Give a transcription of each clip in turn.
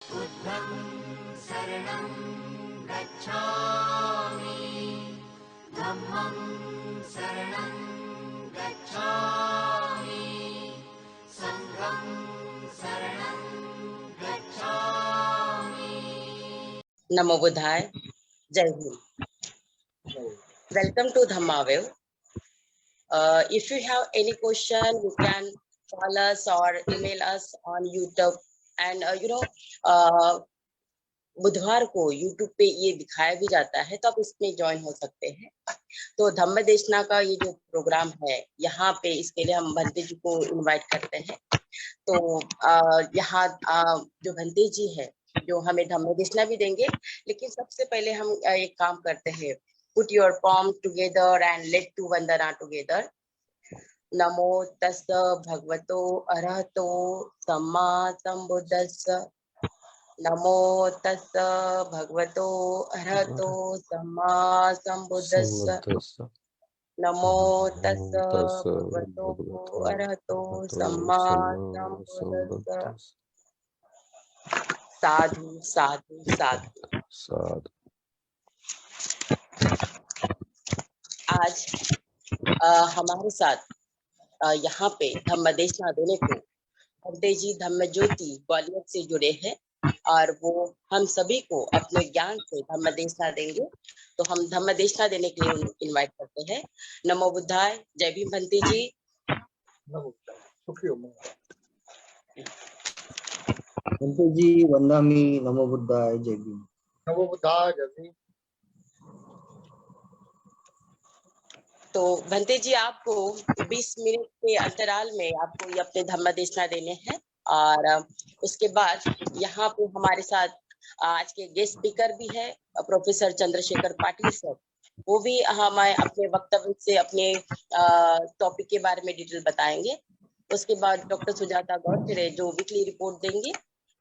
बुद्धं शरणं गच्छामि धम्मं शरणं गच्छामि संघं शरणं गच्छामि। Namo Buddhaya, Jai Hind. Welcome to Dhammavev. If you have any question, you can call us or email us on YouTube. And बुधवार को YouTube पे ये दिखाया भी जाता है, तो आप इसमें ज्वाइन हो सकते हैं। तो धम्म देशना का ये जो प्रोग्राम है, यहाँ पे इसके लिए हम भंते जी को इनवाइट करते हैं। तो यहाँ जो भंते जी है, जो हमें धम्म देशना भी देंगे, लेकिन सबसे पहले हम एक काम करते हैं। Put your palm together and let's do vandana together. नमो तस्स भगवतो अरहतो सम्मा संबुद्धस्स। नमो तस्स भगवतो अरहतो सम्मा संबुद्धस्स। नमो तस्स भगवतो अरहतो सम्मा संबुद्धस्स। साधु साधु साधु। आज हमारे साथ यहाँ पे धम्म देशना देने को भंते जी धम्म ज्योति ग्वालियर से जुड़े हैं, और वो हम सभी को अपने ज्ञान से धम्म देशना देंगे। तो हम धम्म देशना देने के लिए उनको इनवाइट करते हैं। नमो बुद्धाय, जय भीम भंते जी। भंते जी वंदामि, नमो बुद्धाय, जय भीम। नमो बुद्धाय, जय भीम। तो भंते जी, आपको 20 मिनट के अंतराल में आपको ये अपने धम्म देशना देने हैं, और उसके बाद यहाँ पे हमारे साथ आज के गेस्ट स्पीकर भी है प्रोफेसर चंद्रशेखर पाटिल सर। वो भी हमें अपने वक्तव्य से अपने टॉपिक के बारे में डिटेल बताएंगे। उसके बाद डॉक्टर सुजाता गौरखड़े जो वीकली रिपोर्ट देंगे।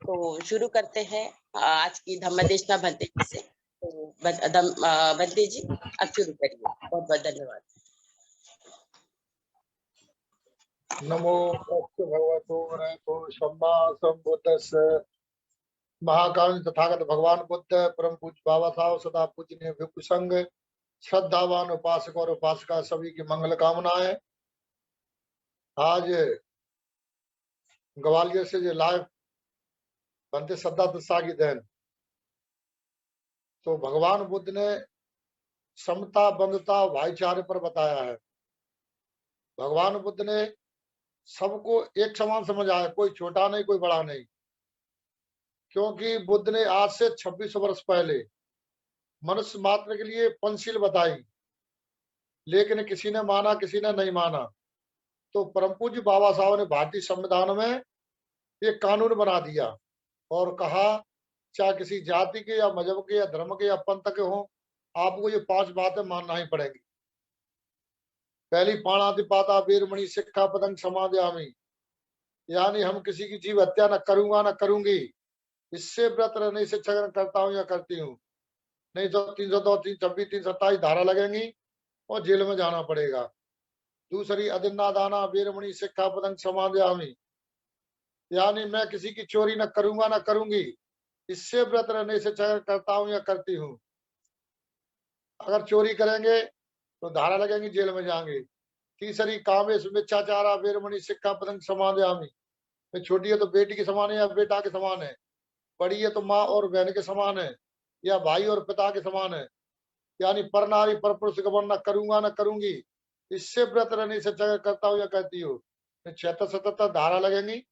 तो शुरू करते हैं आज की धम्म देशना भंते जी से। तो भंते जी आप शुरू करिए। बहुत बहुत धन्यवाद। नमो तस्स भगवतो अरहतो सम्मा संबुद्धस्स। महाकाल तथागत भगवान बुद्ध परम पूज्य बाबा साहब सदा पूजनीय भिक्षु संघ श्रद्धावान उपासक और उपासिका सभी की मंगल कामनाएं। आज ग्वालियर से जो लाइव बनते श्रद्धा दशा की देन, तो भगवान बुद्ध ने समता बंधुता भाईचारे पर बताया है। भगवान बुद्ध ने सबको एक समान समझा है, कोई छोटा नहीं कोई बड़ा नहीं, क्योंकि बुद्ध ने आज से 26 वर्ष पहले मनुष्य मात्र के लिए पंचशील बताई, लेकिन किसी ने माना किसी ने नहीं माना। तो परम पूज्य बाबा साहब ने भारतीय संविधान में एक कानून बना दिया और कहा, चाहे किसी जाति के या मजहब के या धर्म के या पंथ के हो, आपको ये 5 बातें मानना ही पड़ेंगी। पहली, पाणातिपाता वीरमणि सिक्खापदं समादयामि, यानी हम किसी की जीव हत्या न करूंगा न करूंगी, इससे व्रत रहने से छगन करता हूं या करती हूँ, नहीं तो 302, 326, 327 धारा लगेंगी और जेल में जाना पड़ेगा। दूसरी, अदिन्नादाना वीरमणि सिक्खापदं समादयामि, यानी मैं किसी की चोरी न करूंगा न करूंगी, इससे व्रत रहने से छगन करता हूं या करती हूँ। अगर चोरी करेंगे तो धारा लगेंगी, जेल में जाएंगे। तीसरी, कामेश मिच्छाचारा वीरमणि सिक्खापदं समादयामि, मैं छोटी है तो बेटी के समान है या बेटा के समान है, बड़ी है तो माँ और बहन के समान है या भाई और पिता के समान है, यानी पर नारी पर पुरुष गमन न करूंगा न करूंगी, इससे व्रत रहने से छगन करता हूँ या कहती हूँ। 76-77 धारा लगेंगी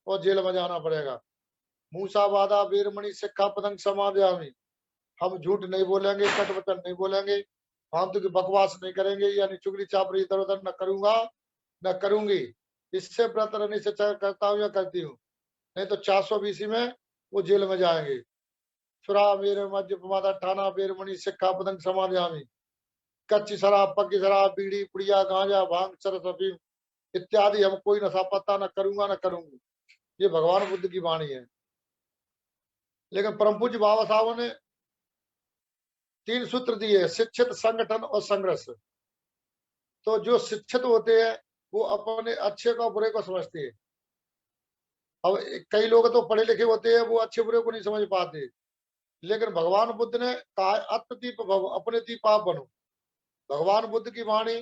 और जेल में जाना पड़ेगा। मूसावादा वीरमणि सिक्खापदं समादयामि, हम झूठ नहीं बोलेंगे, कटवचन नहीं बोलेंगे, फालतू की बकवास नहीं करेंगे, यानी चुगली चापड़ी इधर उधर न करूंगा न करूंगी, इससे व्रत रहने से करता हूँ या करती हूँ, नहीं तो 420 में वो जेल में जाएंगे। सुरा वीर मध्य प्रमादा ठाना वीरमणि सिक्खापदं समादयामि, कच्ची शराब पक्की शराब बीड़ी पुड़िया गांजा भांग चरस अफीम इत्यादि हम कोई नशा पत्ता न करूंगा न करूंगी। ये भगवान बुद्ध की वाणी है। लेकिन परम पूज्य बाबा साहब ने 3 सूत्र दिए, शिक्षित, संगठन और संघर्ष। तो जो शिक्षित होते हैं वो अपने अच्छे को बुरे को समझते हैं, अब कई लोग तो पढ़े लिखे होते हैं, वो अच्छे बुरे को नहीं समझ पाते, लेकिन भगवान बुद्ध ने कहा आत्मदीप भव, अपने दीप आप बनो। भगवान बुद्ध की वाणी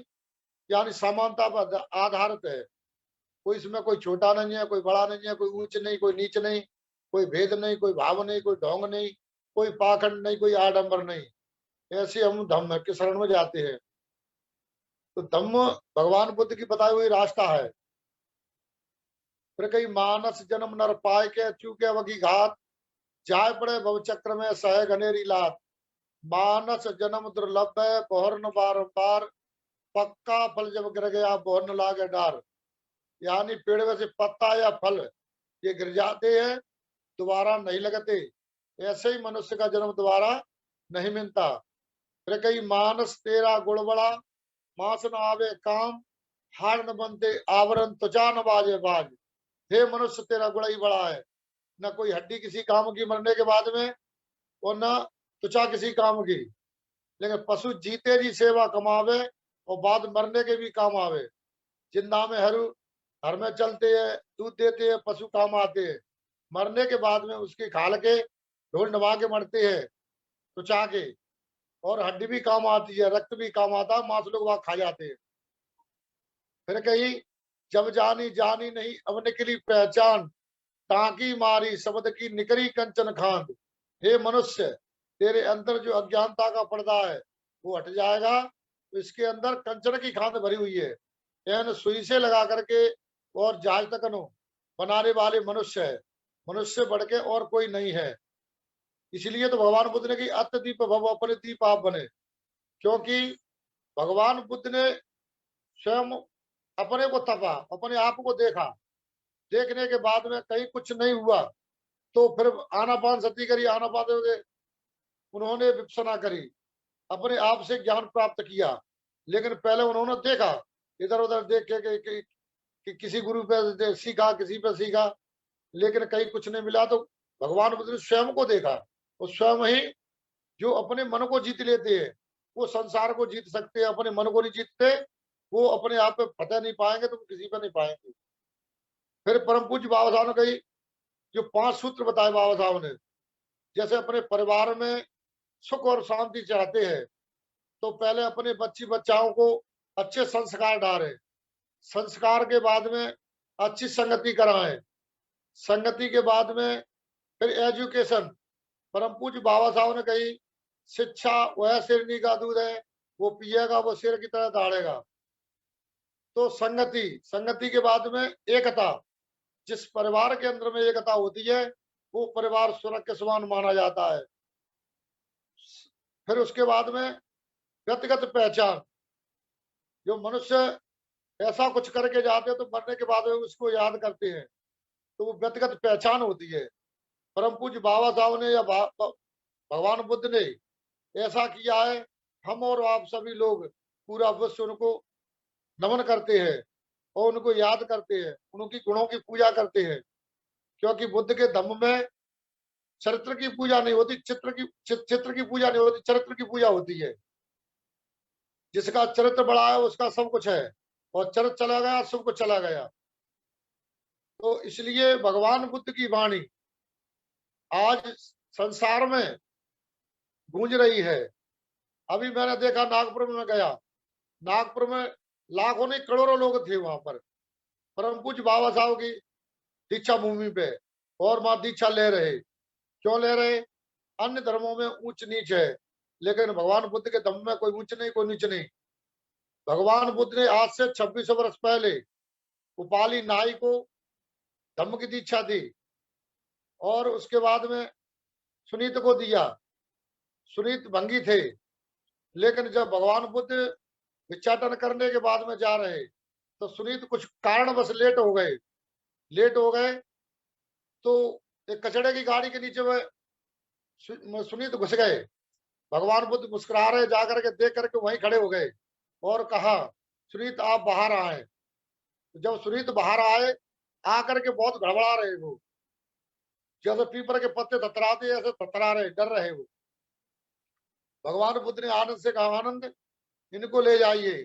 यानी समानता पर आधारित है। कोई इसमें कोई छोटा नहीं है, कोई बड़ा नहीं है, कोई ऊंच नहीं, कोई नीच नहीं, कोई भेद नहीं, कोई भाव नहीं, कोई ढोंग नहीं, कोई पाखंड नहीं, कोई आडंबर नहीं। ऐसे हम धम्म के शरण में जाते हैं। तो धम्म भगवान बुद्ध की बताई हुई रास्ता है। फिर कई मानस जन्म नर पाए के चूके वगी घात, जाय पड़े भव चक्र में सह घनेरी लात। मानस जन्म दुर्लभ है बहुर्न बारंबार, पक्का फल जब गिर गया बहुर्न लागे डार। यानी पेड़ में से पत्ता या फल ये गिर जाते हैं, दोबारा नहीं लगते। ऐसे ही मनुष्य का जन्म दोबारा नहीं मिलता। फिर कई मानस तेरा गुड़ बड़ा, मांस न आवे काम, हाड़ न बनते आवरण त्वचा न बाजे बाज। हे मनुष्य तेरा गुड़ ही बड़ा है, न कोई हड्डी किसी काम की मरने के बाद में, और न त्वचा किसी काम की। लेकिन पशु जीते जी सेवा कमावे और बाद मरने के भी काम आवे। जिंदा में हरू हर में चलते हैं, दूध देते हैं, पशु काम आते हैं। मरने के बाद में उसके खाल के ढोल नवा के मरते हैं, त्वचा के, और हड्डी भी काम आती है, रक्त भी काम आता है, मांस लोग वहां खा जाते हैं। फिर कहीं जब जानी जानी नहीं अब निकली पहचान, टांकी मारी शब्द की निकली कंचन खांड। हे मनुष्य तेरे अंदर जो अज्ञानता का पर्दा है वो हट जाएगा। तो इसके अंदर कंचन की खांड भरी हुई है, एन सुई से लगा करके और जहाज तक बनाने वाले मनुष्य है। मनुष्य बढ़ के और कोई नहीं है। इसलिए तो भगवान बुद्ध ने की अत दीप भव, अपने दीप आप बने। क्योंकि भगवान बुद्ध ने स्वयं अपने को तपा, अपने आप को देखा। देखने के बाद में कहीं कुछ नहीं हुआ तो फिर आनापान सती करी, आनापान उन्होंने विपसना करी, अपने आप से ज्ञान प्राप्त किया। लेकिन पहले उन्होंने देखा, इधर उधर देख के कि किसी गुरु पे सीखा, किसी पे सीखा, लेकिन कहीं कुछ नहीं मिला। तो भगवान बुद्ध ने स्वयं को देखा, और स्वयं ही जो अपने मन को जीत लेते हैं वो संसार को जीत सकते हैं। अपने मन को नहीं जीतते वो अपने आप पे फतेह नहीं पाएंगे, तो किसी पे नहीं पाएंगे। फिर परम पूज्य बाबा साहब ने कही जो 5 सूत्र बताए बाबा साहब ने, जैसे अपने परिवार में सुख और शांति चाहते हैं तो पहले अपने बच्ची बच्चाओं को अच्छे संस्कार डालें। संस्कार के बाद में अच्छी संगति कराएं। संगति के बाद में फिर एजुकेशन। परम पूज्य बाबा साहब ने कही शिक्षा वह शेरनी का दूध है, वो पिएगा वो शेर की तरह दौड़ेगा। तो संगति, संगति के बाद में एकता। जिस परिवार के अंदर में एकता होती है वो परिवार स्वर्ग के समान माना जाता है। फिर उसके बाद में व्यक्तिगत पहचान। जो मनुष्य ऐसा कुछ करके जाते हैं तो मरने के बाद में उसको याद करते हैं, तो वो व्यक्तिगत पहचान होती है। परम पूज्य बाबा साहब ने या भगवान बुद्ध ने ऐसा किया है, हम और आप सभी लोग पूरा विश्व उनको नमन करते हैं और उनको याद करते हैं, उनकी गुणों की पूजा करते हैं। क्योंकि बुद्ध के धम्म में चरित्र की पूजा नहीं होती, चित्र की पूजा नहीं होती, चरित्र की पूजा होती है। जिसका चरित्र बड़ा है उसका सब कुछ है, और चरित्र चला गया सब कुछ चला गया। तो इसलिए भगवान बुद्ध की वाणी आज संसार में गूंज रही है। अभी मैंने देखा नागपुर में गया, नागपुर में लाखों नहीं करोड़ों लोग थे वहां पर परम पूज्य बाबा साहब की दीक्षा भूमि पे, और वहां दीक्षा ले रहे। क्यों ले रहे? अन्य धर्मों में ऊंच नीच है, लेकिन भगवान बुद्ध के धम्म में कोई ऊंच नहीं कोई नीच नहीं। भगवान बुद्ध ने आज से 2600 वर्ष पहले उपाली नाई को धम्म की दीक्षा दी, और उसके बाद में सुनीत को दिया। सुनीत भंगी थे, लेकिन जब भगवान बुद्ध भिक्षाटन करने के बाद में जा रहे तो सुनीत कुछ कारणवश लेट हो गए तो एक कचड़े की गाड़ी के नीचे में सुनीत घुस गए। भगवान बुद्ध मुस्कुरा रहे, जाकर के देख करके वहीं खड़े हो गए और कहा सुनीत आप बाहर आए। जब सुनीत बाहर आए, आकर के बहुत गड़बड़ा रहे, वो जैसे पीपर के पत्ते थतराते ऐसे थतरा रहे, डर रहे वो। भगवान बुद्ध ने आनंद से कहा आनंद इनको ले जाइए,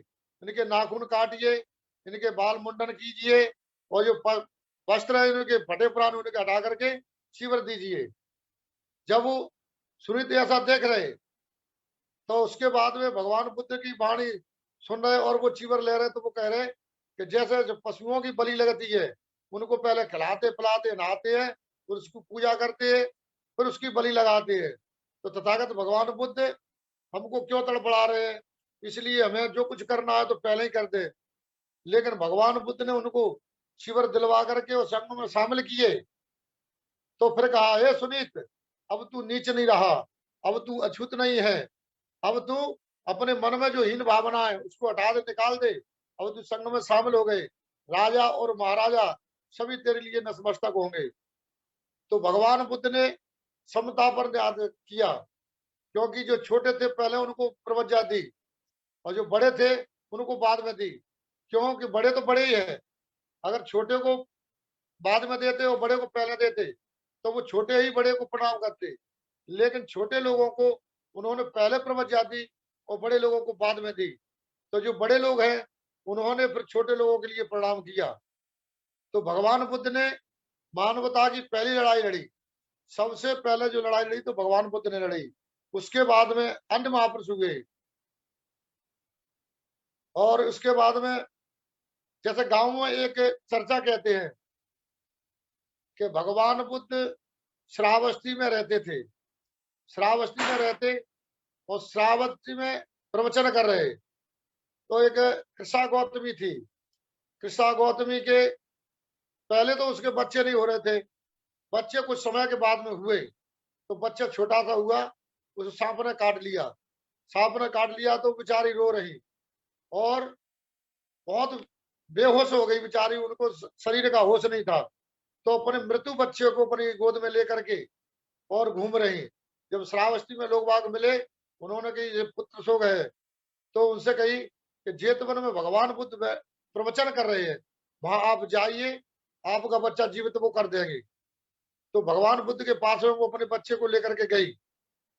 इनके नाखून काटिए, इनके बाल मुंडन कीजिए, और जो वस्त्र है उनके फटे पुराने उनके हटा करके चीवर दीजिए। जब वो सुनीत ऐसा देख रहे तो उसके बाद में भगवान बुद्ध की वाणी सुन रहे और वो चीवर ले रहे, तो वो कह रहे कि जैसे जो पशुओं की बलि लगती है, उनको पहले खिलाते पिलाते नहाते हैं, फिर उसकी पूजा करते हैं, फिर उसकी बलि लगाते हैं। तो तथागत भगवान बुद्ध हमको क्यों तड़पड़ा रहे हैं? इसलिए हमें जो कुछ करना है तो पहले ही कर दे। लेकिन भगवान बुद्ध ने उनको शिविर दिलवा करके उस संघ में शामिल किए। तो फिर कहा, हे सुनीत, अब तू नीच नहीं रहा, अब तू अछूत नहीं है, अब तू अपने मन में जो हीन भावना है उसको हटा दे, निकाल दे। अब तू संघ में शामिल हो गए, राजा और महाराजा सभी तेरे लिए नतमस्तक होंगे। तो भगवान बुद्ध ने समता पर याद किया, क्योंकि जो छोटे थे पहले उनको प्रवज्ञा दी और जो बड़े थे उनको बाद में दी। क्योंकि बड़े तो बड़े ही है, अगर छोटे को बाद में देते और बड़े को पहले देते तो वो छोटे ही बड़े को प्रणाम करते। लेकिन छोटे लोगों को उन्होंने पहले प्रवज्ञा दी और बड़े लोगों को बाद में दी। तो जो बड़े लोग हैं उन्होंने फिर छोटे लोगों के लिए प्रणाम किया। तो भगवान बुद्ध ने मानवता की पहली लड़ाई लड़ी। सबसे पहले जो लड़ाई लड़ी तो भगवान बुद्ध ने लड़ी। उसके बाद में अन्य महापुरुष हुए, और उसके बाद में जैसे गांव में एक चर्चा कहते हैं कि भगवान बुद्ध श्रावस्ती में रहते थे। श्रावस्ती में रहते और श्रावस्ती में प्रवचन कर रहे। तो एक कृष्णा गौतमी थी। कृष्णा गौतमी के पहले तो उसके बच्चे नहीं हो रहे थे, बच्चे कुछ समय के बाद में हुए। तो बच्चा छोटा सा हुआ, उसे सांप ने काट लिया। सांप ने काट लिया तो बेचारी रो रही और बहुत बेहोश हो गई बेचारी, उनको शरीर का होश नहीं था। तो अपने मृत्यु बच्चे को अपनी गोद में लेकर के और घूम रही। जब श्रावस्ती में लोग बाग मिले, उन्होंने कही ये पुत्र सो गए। तो उनसे कही कि जेतवन में भगवान बुद्ध प्रवचन कर रहे हैं, वहां आप जाइए, आपका बच्चा जीवित वो कर देंगे। तो भगवान बुद्ध के पास में वो अपने बच्चे को लेकर के गई,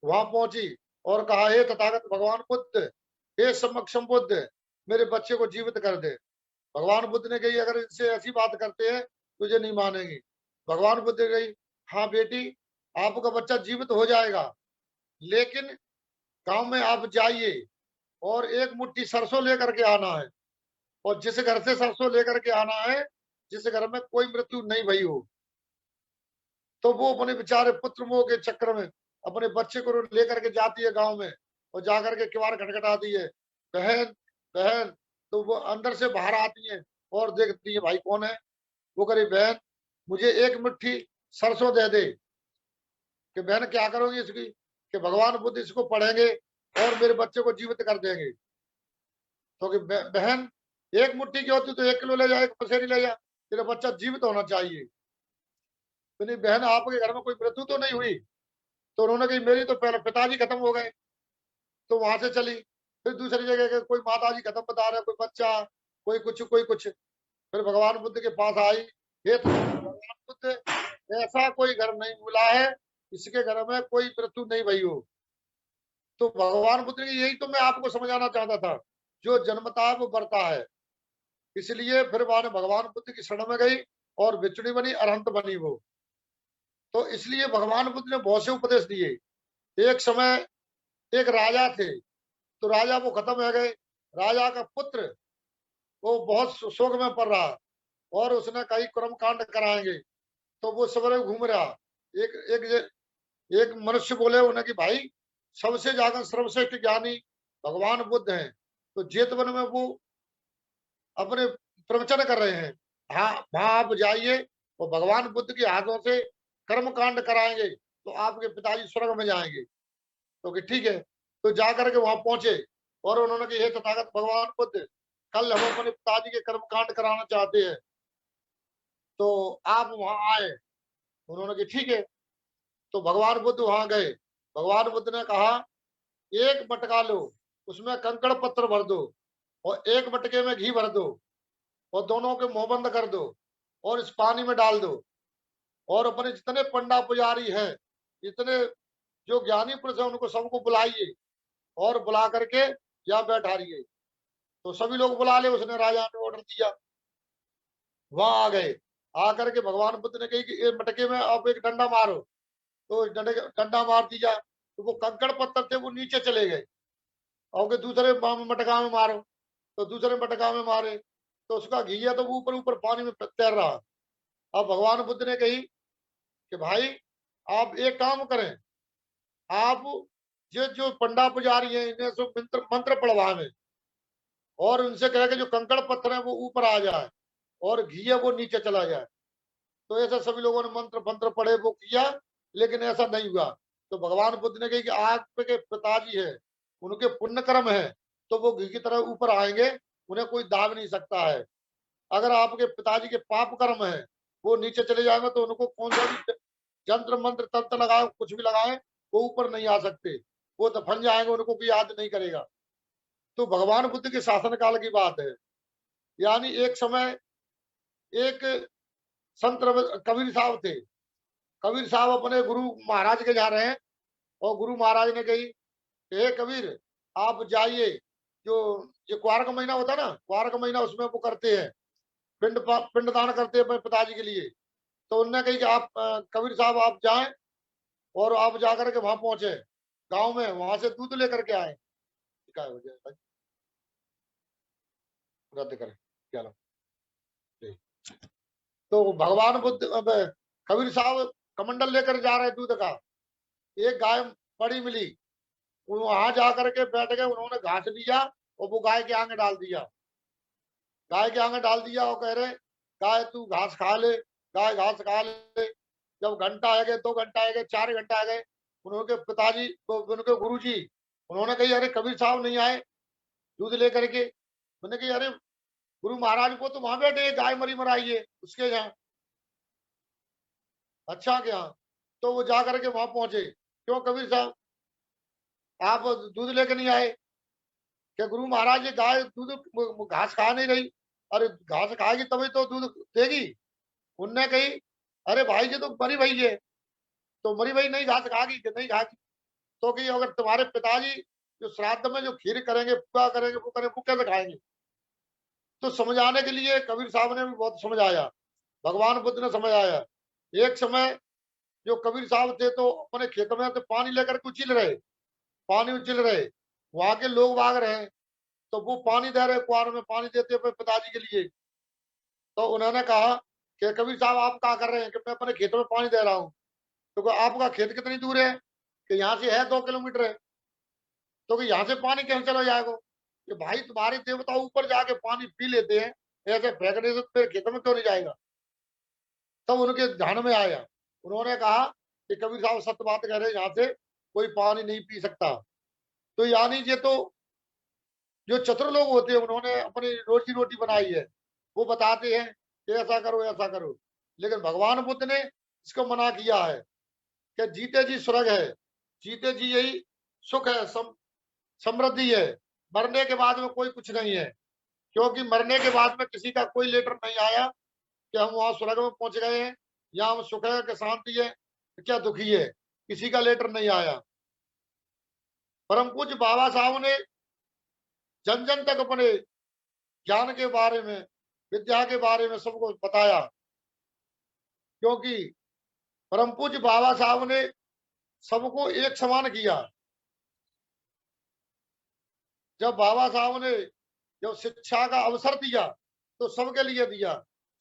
वहां पहुंची और कहा, हे तथागत भगवान बुद्ध, हे समक्षम बुद्ध, मेरे बच्चे को जीवित कर दे। भगवान बुद्ध ने कही, अगर इनसे ऐसी बात करते हैं तुझे नहीं मानेंगे। भगवान बुद्ध ने कही, हाँ बेटी, आपका बच्चा जीवित हो जाएगा, लेकिन गांव में आप जाइए और एक मुट्ठी सरसों लेकर के आना है, और जिस घर से सरसों लेकर के आना है जिस घर में कोई मृत्यु नहीं भई हो। तो वो अपने बेचारे पुत्र मोह के चक्कर में अपने बच्चे को लेकर के जाती है गांव में, और जाकर के किवाड़ खटखटाती है, बहन बहन। तो वो अंदर से बाहर आती है और देखती है भाई कौन है। वो करे, बहन मुझे एक मुट्ठी सरसों दे दे। कि बहन क्या करोगी इसकी? कि भगवान बुद्ध इसको पढ़ेंगे और मेरे बच्चे को जीवित कर देंगे। तो कि बहन एक मुट्ठी की होती तो 1 किलो ले जा, 1 पसेरी ले जा, तेरा बच्चा जीवित होना चाहिए। तो नहीं बहन, आपके घर में कोई मृत्यु तो नहीं हुई? तो उन्होंने कही, मेरी तो पहले पिताजी खत्म हो गए। तो वहां से चली, फिर दूसरी जगह के कोई माता जी खत्म बता रहे, कोई बच्चा, कोई कुछ कोई कुछ। फिर भगवान बुद्ध के पास आई, हे भगवान बुद्ध, ऐसा कोई घर नहीं मिला है इसके घर में कोई मृत्यु नहीं भई हो। तो भगवान बुद्ध ने, यही तो मैं आपको समझाना चाहता था, जो जन्मता है वो बढ़ता है। इसलिए फिर वहां भगवान बुद्ध की शरण में गई और बिचड़ी बनी, अरहंत बनी वो। तो इसलिए भगवान बुद्ध ने बहुत से उपदेश दिए। एक समय एक राजा थे, तो राजा वो खत्म हो गए। राजा का पुत्र वो बहुत शोक में पड़ रहा और उसने कई कर्म कांड कराएंगे। तो वो सवेरे घूम रहा, एक एक एक मनुष्य बोले उन्हें कि भाई, सबसे ज्यादा सर्वश्रेष्ठ ज्ञानी भगवान बुद्ध हैं, तो जेतवन में वो अपने प्रवचन कर रहे हैं, हाँ वहां आप जाइए और भगवान बुद्ध के हाथों से कर्म कांड कराएंगे तो आपके पिताजी स्वर्ग में जाएंगे। तो कि ठीक है। तो जाकर के वहां पहुंचे और उन्होंने कहा, हे तथागत भगवान बुद्ध, कल हम अपने पिताजी के कर्म कांड कराना चाहते हैं, तो आप वहां आए। उन्होंने कहा ठीक है। तो भगवान बुद्ध वहां गए। भगवान बुद्ध ने कहा, एक मटका लो, उसमें कंकड़ पत्थर भर दो और एक मटके में घी भर दो और दोनों के मुंह बंद कर दो और इस पानी में डाल दो, और अपने जितने पंडा पुजारी हैं, इतने जो ज्ञानी पुरुष है, उनको सबको बुलाइए और बुला करके यहाँ बैठाइए। तो सभी लोग बुला ले, उसने राजा ने ऑर्डर दिया। वहां आ गए आकर के भगवान बुद्ध ने कही कि ये मटके में आप एक डंडा मारो, तो डंडा मार दिया, तो वो कंकड़ पत्थर थे वो नीचे चले गए। और दूसरे मटका में मारो, तो दूसरे मटका में मारे, तो उसका घी है तो वो ऊपर ऊपर पानी में तैर रहा। अब भगवान बुद्ध ने कही कि भाई आप एक काम करें, आप जो पंडा पुजारी है इन्हें सब मंत्र पढ़वावे और उनसे कहे कि जो कंकड़ पत्थर है वो ऊपर आ जाए और घी है वो नीचे चला जाए। तो ऐसा सभी लोगों ने मंत्र पढ़े, वो किया, लेकिन ऐसा नहीं हुआ। तो भगवान बुद्ध ने कहा कि आपके पिताजी है, उनके पुण्य कर्म है, तो वो घी की तरह ऊपर आएंगे, उन्हें कोई दाब नहीं सकता है। अगर आपके पिताजी के पाप कर्म है, वो नीचे चले जाएंगे, तो उनको कौन सा भी जंत्र मंत्र तंत्र लगाए, कुछ भी लगाए, वो ऊपर नहीं आ सकते, वो दफन जाएंगे, उनको कोई याद नहीं करेगा। तो भगवान बुद्ध के शासन काल की बात है। यानी एक समय एक संत कबीर साहब थे। कबीर साहब अपने गुरु महाराज के जा रहे हैं और गुरु महाराज ने कही, हे कबीर आप जाइए, जो ये कुआर का महीना होता है ना, कुआर का महीना, उसमें वो करते हैं पिंडदान करते हैं अपने पिताजी के लिए। तो उन्होंने कही कि आप कबीर साहब आप जाएं और आप जाकर के वहां पहुंचे गांव में, वहां से दूध लेकर के आए। क्या हो जाए रद्द करें क्या लो। तो भगवान बुद्ध कबीर साहब कमंडल लेकर जा रहे दूध का, एक गाय बड़ी मिली, वहां जाकर के बैठ गए, उन्होंने घास लिया और वो गाय के आगे डाल दिया। गाय के आगे डाल दिया और कह रहे गाय तू घास खा ले, गाय घास खा ले। जब घंटा आ गए, 2 घंटा आ गए, 4 घंटा आ गए, उनके पिताजी उनके गुरुजी उन्होंने कही अरे कबीर साहब नहीं आए दूध लेकर के। मैंने कही अरे गुरु महाराज को तो वहां बैठे, गाय मरी मराई है उसके यहाँ। अच्छा क्या? तो वो जा करके वहां पहुंचे, क्यों कबीर साहब आप दूध लेकर नहीं आए? क्या गुरु महाराज ये गाय दूध घास खा नहीं रही? अरे घास खाएगी तभी तो दूध देगी। उनने कही अरे भाई जी तो मरी भई है, तो मरी भई नहीं घास खागी कि नहीं खागी? तो कि अगर तुम्हारे पिताजी जो श्राद्ध में जो खीर करेंगे, पूजा करेंगे, वो करेंगे, वो कैसे खाएंगे? तो समझाने के लिए कबीर साहब ने भी बहुत समझाया, भगवान बुद्ध ने समझाया। एक समय जो कबीर साहब थे तो अपने खेतों में तो पानी लेकर के उछिल रहे, पानी उछिल रहे, वहां के लोग भाग रहे, तो वो पानी दे रहे, कुआर में पानी देते अपने पिताजी के लिए। तो उन्होंने कहा कि कबीर साहब आप क्या कर रहे हैं? कि मैं अपने खेतों में पानी दे रहा हूँ। तो आपका खेत कितनी दूर है? कि यहाँ से है 2 किलोमीटर है। तो कि यहाँ से पानी कैसे चला जाएगा? कि भाई तुम्हारे देवता ऊपर जाके पानी पी लेते हैं, ऐसे फेंकने से मेरे खेतों में क्यों नहीं जाएगा? तब उनके ध्यान में आया, उन्होंने कहा कि कबीर साहब सत्य बात कह रहे हैं, यहाँ से कोई पानी नहीं पी सकता। तो यानी ये तो जो चतुर लोग होते हैं उन्होंने अपनी रोजी रोटी बनाई है, वो बताते हैं कि ऐसा करो ऐसा करो। लेकिन भगवान बुद्ध ने इसको मना किया है कि जीते जी स्वर्ग है, जीते जी यही सुख है, समृद्धि है, मरने के बाद में कोई कुछ नहीं है। क्योंकि मरने के बाद में किसी का कोई लेटर नहीं आया कि हम वहां स्वर्ग में पहुंच गए हैं या हम सुख है कि शांति है क्या दुखी है, किसी का लेटर नहीं आया। परम पूज्य बाबा साहब ने जन जन तक अपने ज्ञान के बारे में, विद्या के बारे में सबको बताया। क्योंकि परम पूज्य बाबा साहब ने सबको एक समान किया। जब बाबा साहब ने जब शिक्षा का अवसर दिया तो सबके लिए दिया,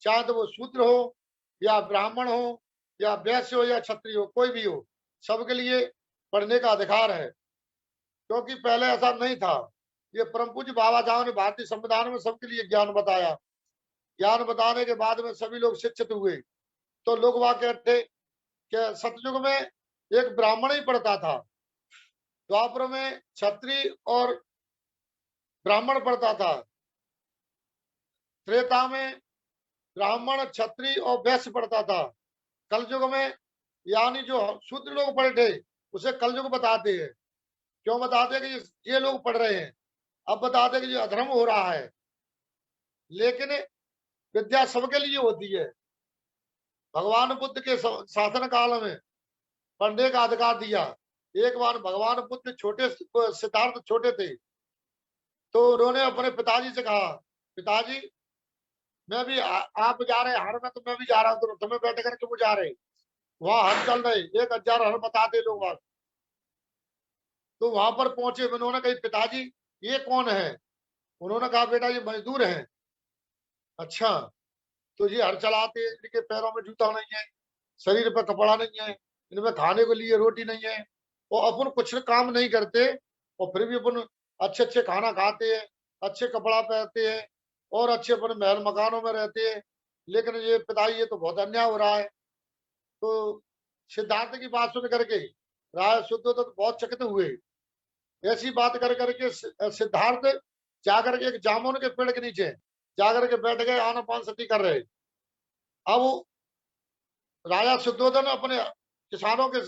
चाहे तो वो शूद्र हो या ब्राह्मण हो या वैश्य हो या क्षत्रिय हो, कोई भी हो, सबके लिए पढ़ने का अधिकार है। क्योंकि पहले ऐसा नहीं था। ये परम पूज्य बाबा साहब ने भारतीय संविधान में सबके लिए ज्ञान बताया। ज्ञान बताने के बाद में सभी लोग शिक्षित हुए। तो लोग वहां कहते कि सतयुग में एक ब्राह्मण ही पढ़ता था, द्वापर में क्षत्रिय और ब्राह्मण पढ़ता था, त्रेता में ब्राह्मण क्षत्रिय और वैश्य पढ़ता था, कलयुग में यानी जो शूद्र लोग पढ़े थे उसे कलयुग बताते हैं। क्यों बताते हैं कि ये लोग पढ़ रहे हैं, अब बताते हैं कि जो अधर्म हो रहा है। लेकिन विद्या सबके लिए होती है। भगवान बुद्ध के शासन काल में पढ़ने का अधिकार दिया। एक बार भगवान बुद्ध छोटे सिद्धार्थ छोटे थे, तो उन्होंने अपने पिताजी से कहा, पिताजी मैं भी आप जा रहे हर में, तो मैं भी जा रहा हूँ, तो तुम्हें बैठ करके वो जा रहे, वहां हर चल रहे, 1000 हर बताते लोग वहां। तो वहां पर पहुंचे, उन्होंने कही पिताजी ये कौन है? उन्होंने कहा बेटा ये मजदूर हैं। अच्छा, तो ये हर चलाते हैं, इनके पैरों में जूता नहीं है, शरीर पर कपड़ा नहीं है, इनमें खाने के लिए रोटी नहीं है, और अपन कुछ काम नहीं करते, और फिर भी अपन अच्छे अच्छे खाना खाते हैं, अच्छे कपड़ा पहनते हैं, और अच्छे अपन महल मकानों में रहते हैं। लेकिन ये पिताजी ये तो बहुत अन्याय हो रहा है। तो सिद्धार्थ की बात सुन करके राजा शुद्धोधन तो बहुत चकित हुए। ऐसी बात कर करके सिद्धार्थ जाकर के एक जामुन के पेड़ के नीचे जाकर के बैठ गए, आनापान सती कर रहे। अब राजा शुद्धोधन अपने किसानों के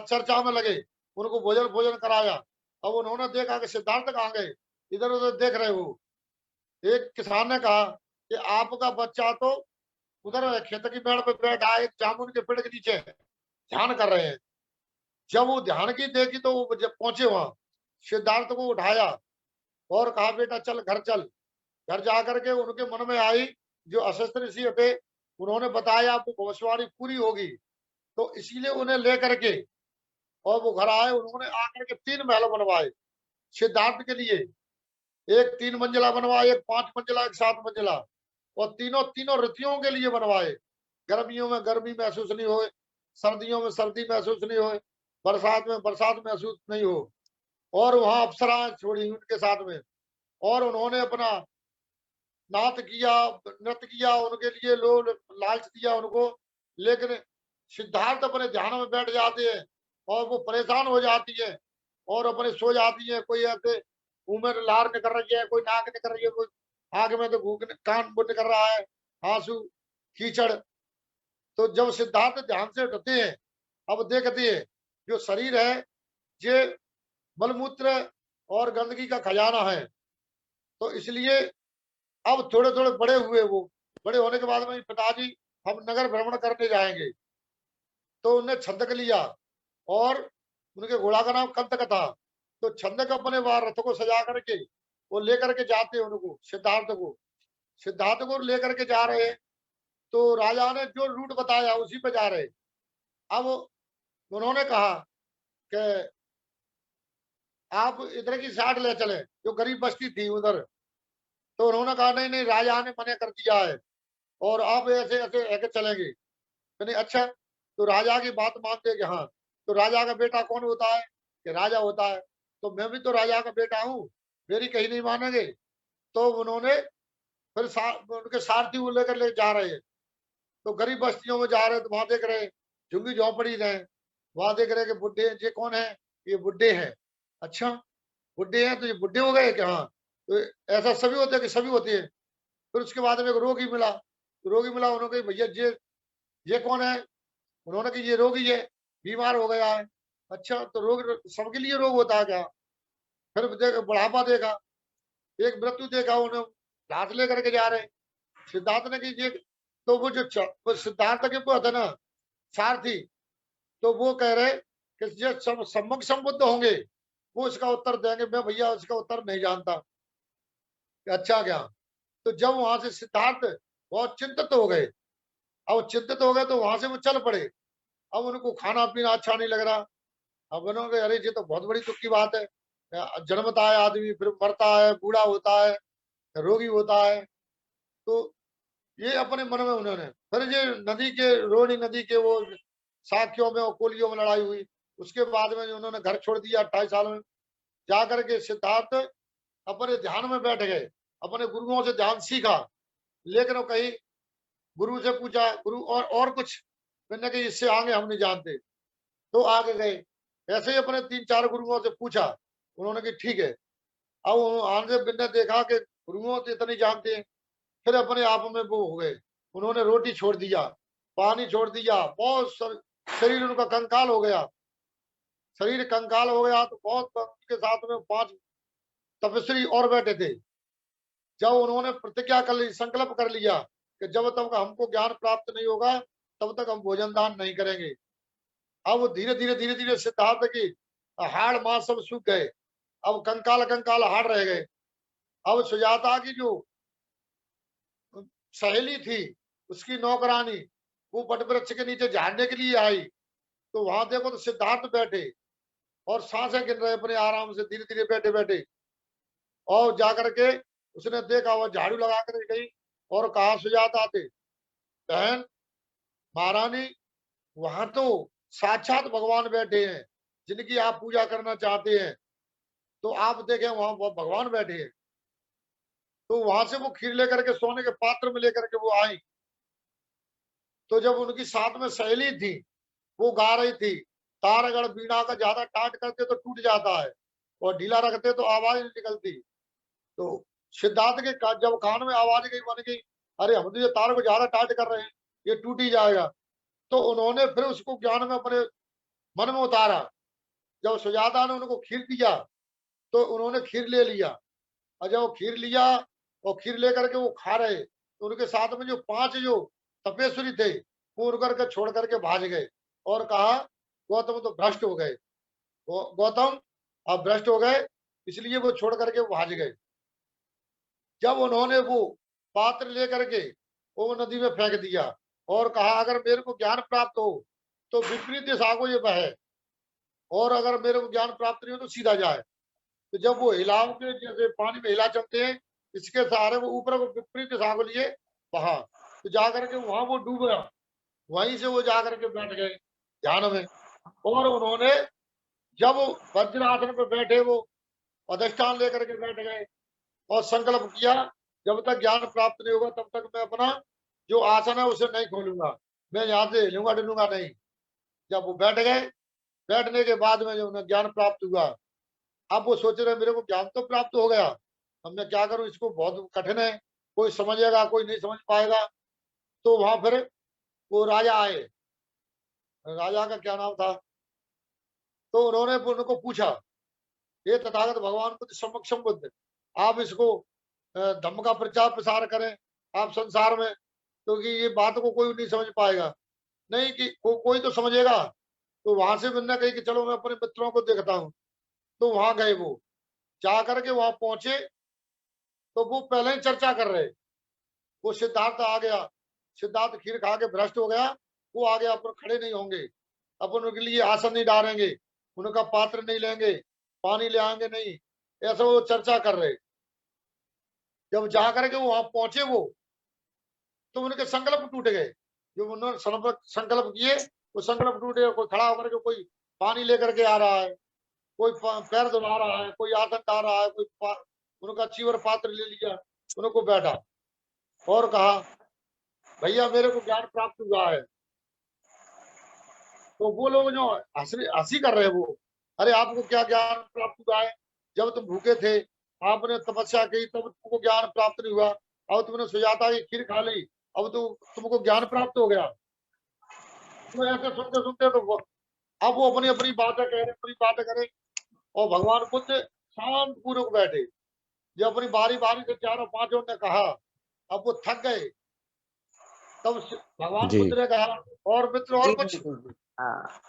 चर्चा में लगे, उनको भोजन भोजन कराया। अब उन्होंने देखा कि सिद्धार्थ कहाँ गए, इधर उधर देख रहे हो। एक किसान ने कहा कि आपका बच्चा तो उधर खेत की पेड़ पे बैठा है, एक जामुन के पेड़ के नीचे ध्यान कर रहे हैं। जब वो ध्यान की देखी तो वो जब पहुंचे वहां, सिद्धार्थ को उठाया और कहा बेटा चल घर चल। घर जा करके उनके मन में आई, जो अशस्त्र ऋषि थे उन्होंने बताया आपको भविष्यवाणी पूरी होगी, तो इसीलिए उन्हें लेकर के और वो घर आए। उन्होंने आकर के 3 महल बनवाए सिद्धार्थ के लिए, एक 3 मंजिला बनवाया, एक 5 मंजिला, एक 7 मंजिला, और तीनों तीनों ऋतुओं के लिए बनवाए। गर्मियों में गर्मी महसूस नहीं हो, सर्दियों में सर्दी महसूस नहीं हो, बरसात में बरसात महसूस नहीं हो। और वहां अप्सराएं छोड़ी उनके साथ में, और उन्होंने अपना नाच किया, नृत्य किया, उनके लिए लोग लालच दिया उनको। लेकिन सिद्धार्थ अपने ध्यान में बैठ जाते हैं और वो परेशान हो जाती है और अपने सो जाती है। कोई ऐसे मुंह में लार निकल रही है, कोई नाक निकल रही है, कोई आंख में तो भूख कान बुन कर रहा है, आंसू कीचड़। तो जब सिद्धार्थ ध्यान से उठते हैं, अब देखते हैं जो शरीर है ये मलमूत्र और गंदगी का खजाना है। तो इसलिए अब थोड़े थोड़े बड़े हुए, वो बड़े होने के बाद में पिताजी हम नगर भ्रमण करने जाएंगे। तो उन्हें छंदक लिया, और उनके घोड़ा का नाम कंतक था। तो छंदक अपने वहां रथ को सजा करके वो लेकर के जाते हैं उनको, सिद्धार्थ को लेकर के जा रहे हैं। तो राजा ने जो रूट बताया उसी पे जा रहे। अब उन्होंने कहा कि आप इधर की साइड ले चले, जो गरीब बस्ती थी उधर। तो उन्होंने कहा नहीं नहीं, राजा ने मना कर दिया है और आप ऐसे ऐसे ऐसे चलेंगे। तो नहीं, अच्छा, तो राजा की बात मानते कि हाँ। तो राजा का बेटा कौन होता है? कि राजा होता है। तो मैं भी तो राजा का बेटा हूँ, मेरी कहीं नहीं मानेंगे। तो उन्होंने फिर उनके सारथी वो लेकर ले जा रहे हैं। तो गरीब बस्तियों में जा रहे हैं, तो वहां देख रहे झुग्गी झोंपड़ी रहे, वहां देख रहे कि बुढ़े, ये कौन है? ये बुढ़े हैं। अच्छा, बुढ़े हैं, तो ये बुढ़े हो गए क्या? हाँ। तो ऐसा सभी होते हैं कि सभी होती है। फिर उसके बाद में एक रोगी मिला, तो रोगी मिला, उन्होंने कहा भैया ये कौन है? उन्होंने कहा ये रोगी है, बीमार हो गया है। अच्छा, तो रोग सबके लिए रोग होता है क्या? फिर बुढ़ापा देखा, एक मृत्यु देखा, उन्हें हाथ लेकर के जा रहे। सिद्धार्थ ने कि ये तो वो सिद्धार्थ के वो था ना सारथी, तो वो कह रहे कि जो सम्मुख संबुद्ध होंगे वो इसका उत्तर देंगे। मैं भैया इसका उत्तर नहीं जानता। अच्छा क्या? तो जब वहां से सिद्धार्थ बहुत चिंतित हो गए, अब चिंतित हो गए तो वहां से वो चल पड़े। अब उनको खाना पीना अच्छा नहीं लग रहा। अब उन्होंने अरे ये तो बहुत बड़ी दुख की बात है, जन्मता है आदमी, फिर मरता है, बूढ़ा होता है, रोगी होता है। तो ये अपने मन में उन्होंने फिर ये नदी के रोहिणी नदी के वो साखियों में और कोलियों में लड़ाई हुई। उसके बाद में उन्होंने घर छोड़ दिया 28 साल में। जाकर के सिद्धार्थ अपने ध्यान में बैठ गए, अपने गुरुओं से ध्यान सीखा। लेकिन वो कहीं गुरु से पूछा, गुरु और कुछ? मैंने कहा इससे आगे हम नहीं जानते। तो आगे गए, ऐसे ही अपने 3-4 गुरुओं से पूछा। उन्होंने कहा ठीक है। अब आगे मैंने देखा कि गुरुओं से इतने जानते हैं, फिर अपने आप में वो हो गए। उन्होंने रोटी छोड़ दिया, पानी छोड़ दिया, बहुत शरीर उनका कंकाल हो गया। शरीर कंकाल हो गया तो बहुत उनके साथ में 5 तपस्वी और बैठे थे। जब उन्होंने प्रतिज्ञा कर ली, संकल्प कर लिया कि जब तक हमको ज्ञान प्राप्त नहीं होगा तब तक हम भोजन दान नहीं करेंगे। अब धीरे धीरे सिद्धार्थ की हाड़ मांस सब सूख गए। अब कंकाल कंकाल हाड़ रह गए। अब सुजाता की जो सहेली थी उसकी नौकरानी, वो बट वृक्ष के नीचे झाड़ने के लिए आई। तो वहां देखो तो सिद्धार्थ बैठे और सांसें गिन रहे अपने आराम से, धीरे धीरे बैठे बैठे। और जाकर के उसने देखा, वो झाड़ू लगा कर गई और कहा सुजाता आते, बहन महारानी, वहां तो साक्षात भगवान बैठे हैं जिनकी आप पूजा करना चाहते हैं। तो आप देखें वहां वो भगवान बैठे हैं। तो वहां से वो खीर लेकर के सोने के पात्र में लेकर के वो आई। तो जब उनकी साथ में सहेली थी, वो गा रही थी, तार अगर बीड़ा का ज्यादा टाट करते तो टूट जाता है और ढीला रखते तो आवाज नहीं निकलती। तो सिद्धार्थ के जब कान में आवाज गई, बन गई, अरे हम तो ये तार को ज्यादा टाट कर रहे हैं, ये टूट ही जाएगा। तो उन्होंने फिर उसको ज्ञान में अपने मन में उतारा। जब सुजाता ने उनको खीर दिया तो उन्होंने खीर ले लिया। और जब वो खीर लिया और खीर लेकर के वो खा रहे, तो उनके साथ में जो 5 जो तपेश्वरी थे वो उड़ करके छोड़ करके भाग गए और कहा गौतम तो भ्रष्ट हो गए, गौतम अब भ्रष्ट हो गए, इसलिए वो छोड़ करके भाग गए। जब उन्होंने वो पात्र लेकर के वो नदी में फेंक दिया और कहा अगर मेरे को ज्ञान प्राप्त हो तो विपरीत दिशा को ये बहे, और अगर मेरे को ज्ञान प्राप्त नहीं हो तो सीधा जाए। तो जब वो हिलाव के जैसे पानी में हिला चलते हैं, इसके सहारे वो ऊपर को विपरीत दिशा को लिए बहा। तो जाकर के वहां वो डूब गया। वहीं से वो जाकर के बैठ गए ध्यान में। और उन्होंने जब वज्रासन पे बैठे, वो अधिष्ठान लेकर के बैठ गए और संकल्प किया, जब तक ज्ञान प्राप्त नहीं होगा तब तक मैं अपना जो आसन है उसे नहीं खोलूंगा, मैं यहाँ से हिलूंगा डुलूंगा नहीं। जब वो बैठ गए, बैठने के बाद में जो उन्हें ज्ञान प्राप्त हुआ, अब वो सोच रहे मेरे को ज्ञान तो प्राप्त हो गया, अब मैं क्या करूं, इसको बहुत कठिन है, कोई समझेगा कोई नहीं समझ पाएगा। तो वहां फिर वो राजा आए, राजा का क्या नाम था, तो उन्होंने उनको पूछा, ये तथागत भगवान बुद्ध समक्षम बुद्ध, आप इसको धम्म का प्रचार प्रसार करें आप संसार में, क्योंकि ये बात को कोई नहीं समझ पाएगा। नहीं कि कोई तो समझेगा। तो वहां से मैंने कही कि चलो मैं अपने मित्रों को देखता हूँ। तो वहां गए, वो जा करके वहां पहुंचे तो वो पहले ही चर्चा कर रहे। वो सिद्धार्थ आ गया, सिद्धार्थ खीर खा के भ्रष्ट हो गया, वो आ गया, अपन खड़े नहीं होंगे, अपन उनके लिए आसन नहीं डालेंगे, उनका पात्र नहीं लेंगे, पानी ले आएंगे नहीं, ऐसा वो चर्चा कर रहे। जब जा करके वहां पहुंचे वो, तो उनके संकल्प टूट गए। जो उन्होंने संकल्प किए वो संकल्प टूटे। कोई खड़ा होकर के कोई पानी लेकर के आ रहा है, कोई पैर धुला रहा है, कोई आसन डाल रहा है, कोई उनका चीवर पात्र ले लिया, उनको बैठा और कहा भैया मेरे को ज्ञान प्राप्त हुआ है। तो वो लोग जो हंसी कर रहे वो, अरे आपको क्या ज्ञान प्राप्त हुआ है, जब तुम भूखे थे आपने तपस्या की तब तुमको ज्ञान प्राप्त नहीं हुआ, अब तुमने सुजाता की खीर खा ली अब तो तुमको ज्ञान प्राप्त हो गया। तो ऐसे सुनते सुनते तो अब वो अपनी अपनी बातें कह रहे, अपनी बातें करें, और भगवान बुद्ध शांत पूर्वक बैठे। जब अपनी बारी बारी से चारों पांचों ने कहा, अब वो थक गए, तब भगवान जी। बुद्ध ने कहा और मित्र और जी कुछ। बिल्कुल। हाँ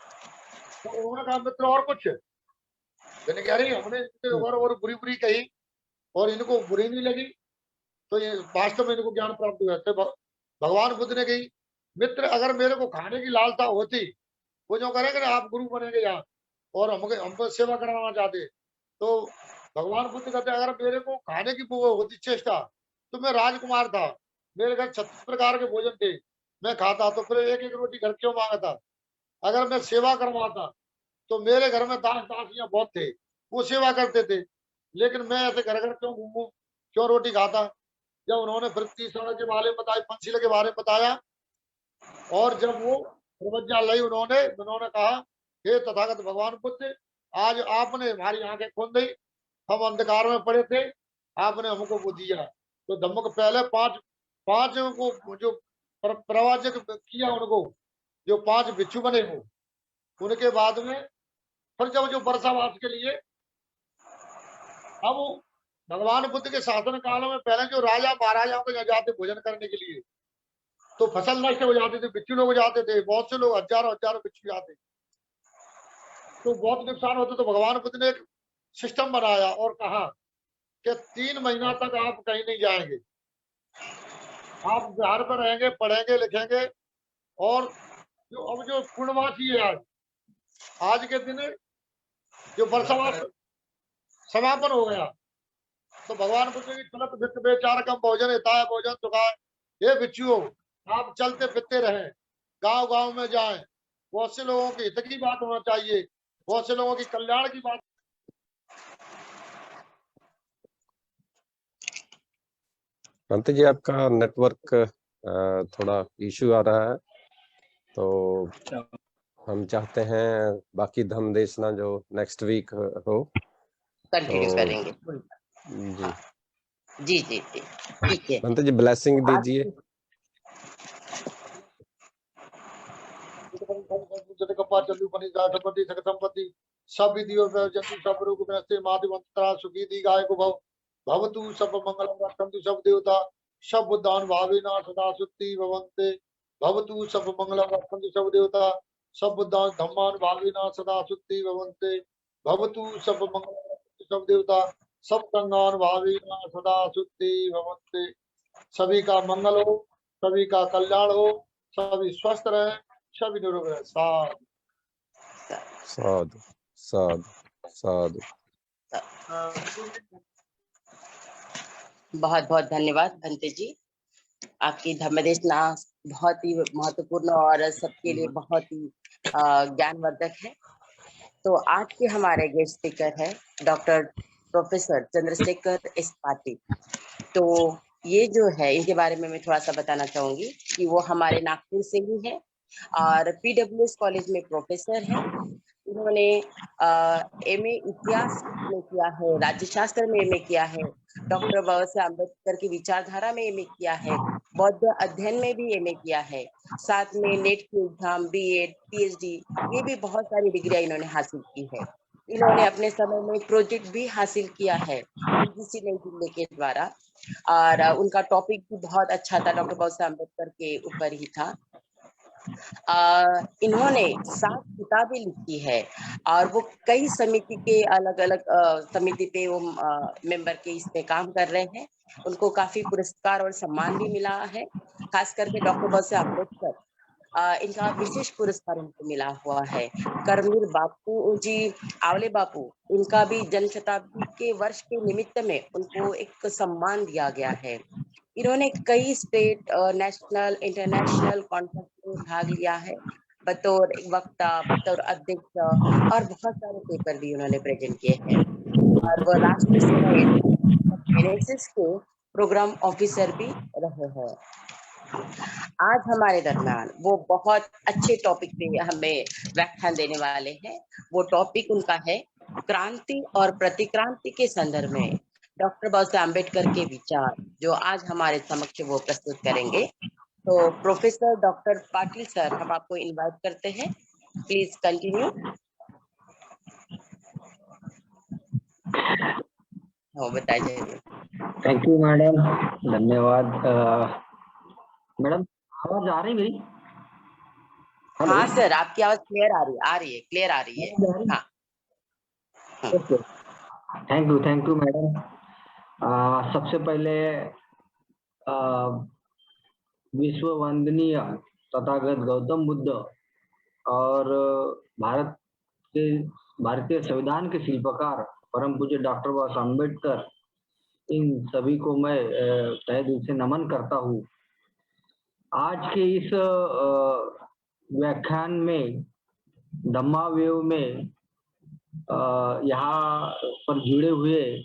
तो उन्होंने कहा मित्र और कुछ। मैंने कह रही हमने इनके और बुरी बुरी कही और इनको बुरी नहीं लगी, तो ये वास्तव में इनको ज्ञान प्राप्त हुआ। तो भगवान बुद्ध ने कही मित्र अगर मेरे को खाने की लालसा होती, वो जो करेंगे ना आप गुरु बनेंगे यहाँ और हमको सेवा कराना चाहते, तो भगवान बुद्ध कहते अगर मेरे को खाने की वो होती चेष्टा, तो मैं राजकुमार था, मेरे घर 36 प्रकार के भोजन थे, मैं खाता, तो फिर एक एक रोटी घर क्यों मांगा था। अगर मैं सेवा करवाता तो मेरे घर में दास दासियां बहुत थे, वो सेवा करते थे, लेकिन मैं ऐसे घर घर क्यों घूमू, क्यों रोटी खाता। जब उन्होंने फिर तीसरा के बारे में बताया, पंचशील के बारे में बताया, और जब वो प्रवज्ञा लाई उन्होंने उन्होंने कहा हे तथागत भगवान बुद्ध, आज आपने हमारी आंखें खोल दी, हम अंधकार में पड़े थे, आपने हमको वो दिया। तो धम्म को पहले पांच को जो प्रवाचक किया, उनको जो 5 भिक्षु बने हो, उनके बाद में फिर जब जो वर्षावास के लिए, अब भगवान बुद्ध के शासन काल में पहले जो राजा महाराजाओं के यहाँ जाते भोजन करने के लिए, तो फसल नष्ट हो जाती थी, भिक्षु लोग जाते थे, बहुत से लोग हजारों हजारों भिक्षु जाते, तो बहुत नुकसान होता। तो भगवान बुद्ध ने एक सिस्टम बनाया और कहा कि 3 महीना तक आप कहीं नहीं जाएंगे, आप बिहार में रहेंगे, पढ़ेंगे, लिखेंगे, और जो पूर्णमासी है आज के दिन जो वर्षावास समापन हो गया, तो भगवान बुद्ध की चलत वित्त बेचार कम भोजन हिताय भोजन सुखाय। हे भिक्षुओं, आप चलते फिरते रहें, गांव गांव में जाएं, बहुत से लोगों के हित की बात होना चाहिए, बहुत से लोगों की कल्याण की बात। भंते जी, आपका नेटवर्क थोड़ा इशू आ रहा है, तो हम चाहते हैं बाकी धम्म देशना जो नेक्स्ट वीक हो कंटिन्यू तो करेंगे। जी जी ठीक है। भंते जी ब्लेसिंग दीजिए। संपत्ति सब विधियों में जंतु सब रोग में से माध्यमंतरा सुखी दी गाय को भव भवतु सब मंगलम रक्षन्तु सब देवता सब बुद्धान भाविना सदा सुत्ति भवन्ते भवतु सब मंगलम रक्षन्तु सब देवता सब बुद्धान धम्मान भाविना सदा सुत्ति भवन्ते भवतु सब मंगलम रक्षन्तु सब देवता सब संगान भाविना सदा सुत्ति भवन्ते। सभी का मंगल हो, सभी का कल्याण हो, सभी स्वस्थ रहे, सभी निरोग रहे। साधु साधु साधु। बहुत बहुत धन्यवाद भंते जी, आपकी धम्म देशना बहुत ही महत्वपूर्ण और सबके लिए बहुत ही ज्ञानवर्धक है। तो आज के हमारे गेस्ट स्पीकर है doctor professor Chandrashekhar S Patil. तो ये जो है, इनके बारे में मैं थोड़ा सा बताना चाहूंगी कि वो हमारे नागपुर से ही है और PWS कॉलेज में प्रोफेसर है। इन्होंने MA इतिहास में किया है, राज्य शास्त्र में MA किया है, डॉक्टर बाबा साहेब अम्बेडकर की विचारधारा में MA किया है, बौद्ध अध्ययन में भी MA किया है, साथ में नेट की एग्जाम, BEd, PhD, ये भी बहुत सारी डिग्रियां इन्होंने हासिल की है। इन्होंने अपने समय में प्रोजेक्ट भी हासिल किया है UGC नई दिल्ली के द्वारा, और उनका टॉपिक भी बहुत अच्छा था, डॉक्टर बाबा साहेब अम्बेडकर के ऊपर ही था। इन्होंने 7 किताबें लिखी है और वो कई समिति के अलग अलग समिति पे वो मेंबर के इस पे काम कर रहे हैं। उनको काफी पुरस्कार और सम्मान भी मिला है, खास करके डॉक्टर बाबा साहेब अम्बेडकर इनका विशेष पुरस्कार उनको मिला हुआ है। कर्मवीर बापू जी आवले बापू, इनका भी जन्म शताब्दी के वर्ष के निमित्त में उनको एक सम्मान दिया गया है। इन्होंने कई स्टेट, नेशनल, इंटरनेशनल कॉन्फ्रेंस में भाग लिया है बतौर वक्ता, बतौर अध्यक्ष, और बहुत सारे पेपर भी उन्होंने प्रेजेंट किए हैं। और वो राष्ट्रीय सेवा NSS के प्रोग्राम ऑफिसर भी रहे हैं। आज हमारे दरम्यान वो बहुत अच्छे टॉपिक पे हमें व्याख्यान देने वाले हैं। वो टॉपिक उनका है क्रांति और प्रतिक्रांति के संदर्भ में डॉक्टर बाबा साहेब अम्बेडकर के विचार, जो आज हमारे समक्ष वो प्रस्तुत करेंगे। तो प्रोफेसर डॉक्टर पाटिल सर, हम आपको इनवाइट करते हैं, प्लीज कंटिन्यू। हाँ, बताइए। थैंक यू मैडम, धन्यवाद। मैडम आवाज आ रही मेरी? हाँ सर, आपकी आवाज क्लियर आ रही है, क्लियर आ रही है। हाँ, थैंक यू मैडम। सबसे पहले विश्व वंदनीय तथागत गौतम बुद्ध और भारतीय संविधान के शिल्पकार परम पूज्य डॉक्टर बाबा साहब अम्बेडकर, इन सभी को मैं तहे दिल से नमन करता हूँ। आज के इस व्याख्यान में धम्मावेव में यहाँ पर जुड़े हुए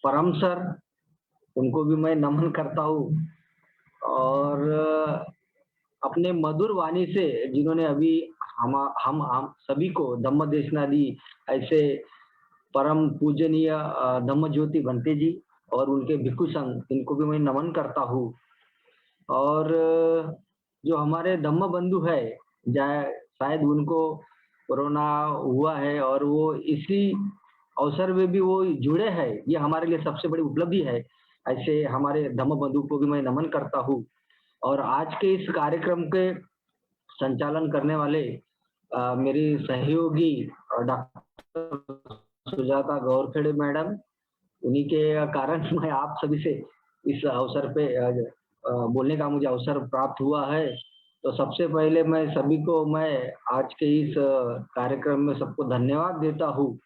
परम सर, उनको भी मैं नमन करता हूँ, और अपने मधुर वाणी से जिन्होंने अभी हम सभी को धम्म देशना दी, ऐसे परम पूजनीय धम्म ज्योति भंते जी और उनके भिक्षु संघ, इनको भी मैं नमन करता हूँ। और जो हमारे धम्म बंधु है, शायद उनको कोरोना हुआ है और वो इसी अवसर में भी वो जुड़े हैं, ये हमारे लिए सबसे बड़ी उपलब्धि है। ऐसे हमारे धम्म बंधु को भी मैं नमन करता हूँ। और आज के इस कार्यक्रम के संचालन करने वाले मेरी सहयोगी डॉक्टर सुजाता गौरखेड़े मैडम, उन्हीं के कारण मैं आप सभी से इस अवसर पे बोलने का मुझे अवसर प्राप्त हुआ है। तो सबसे पहले मैं सभी को मैं आज के इस कार्यक्रम में सबको धन्यवाद देता हूँ।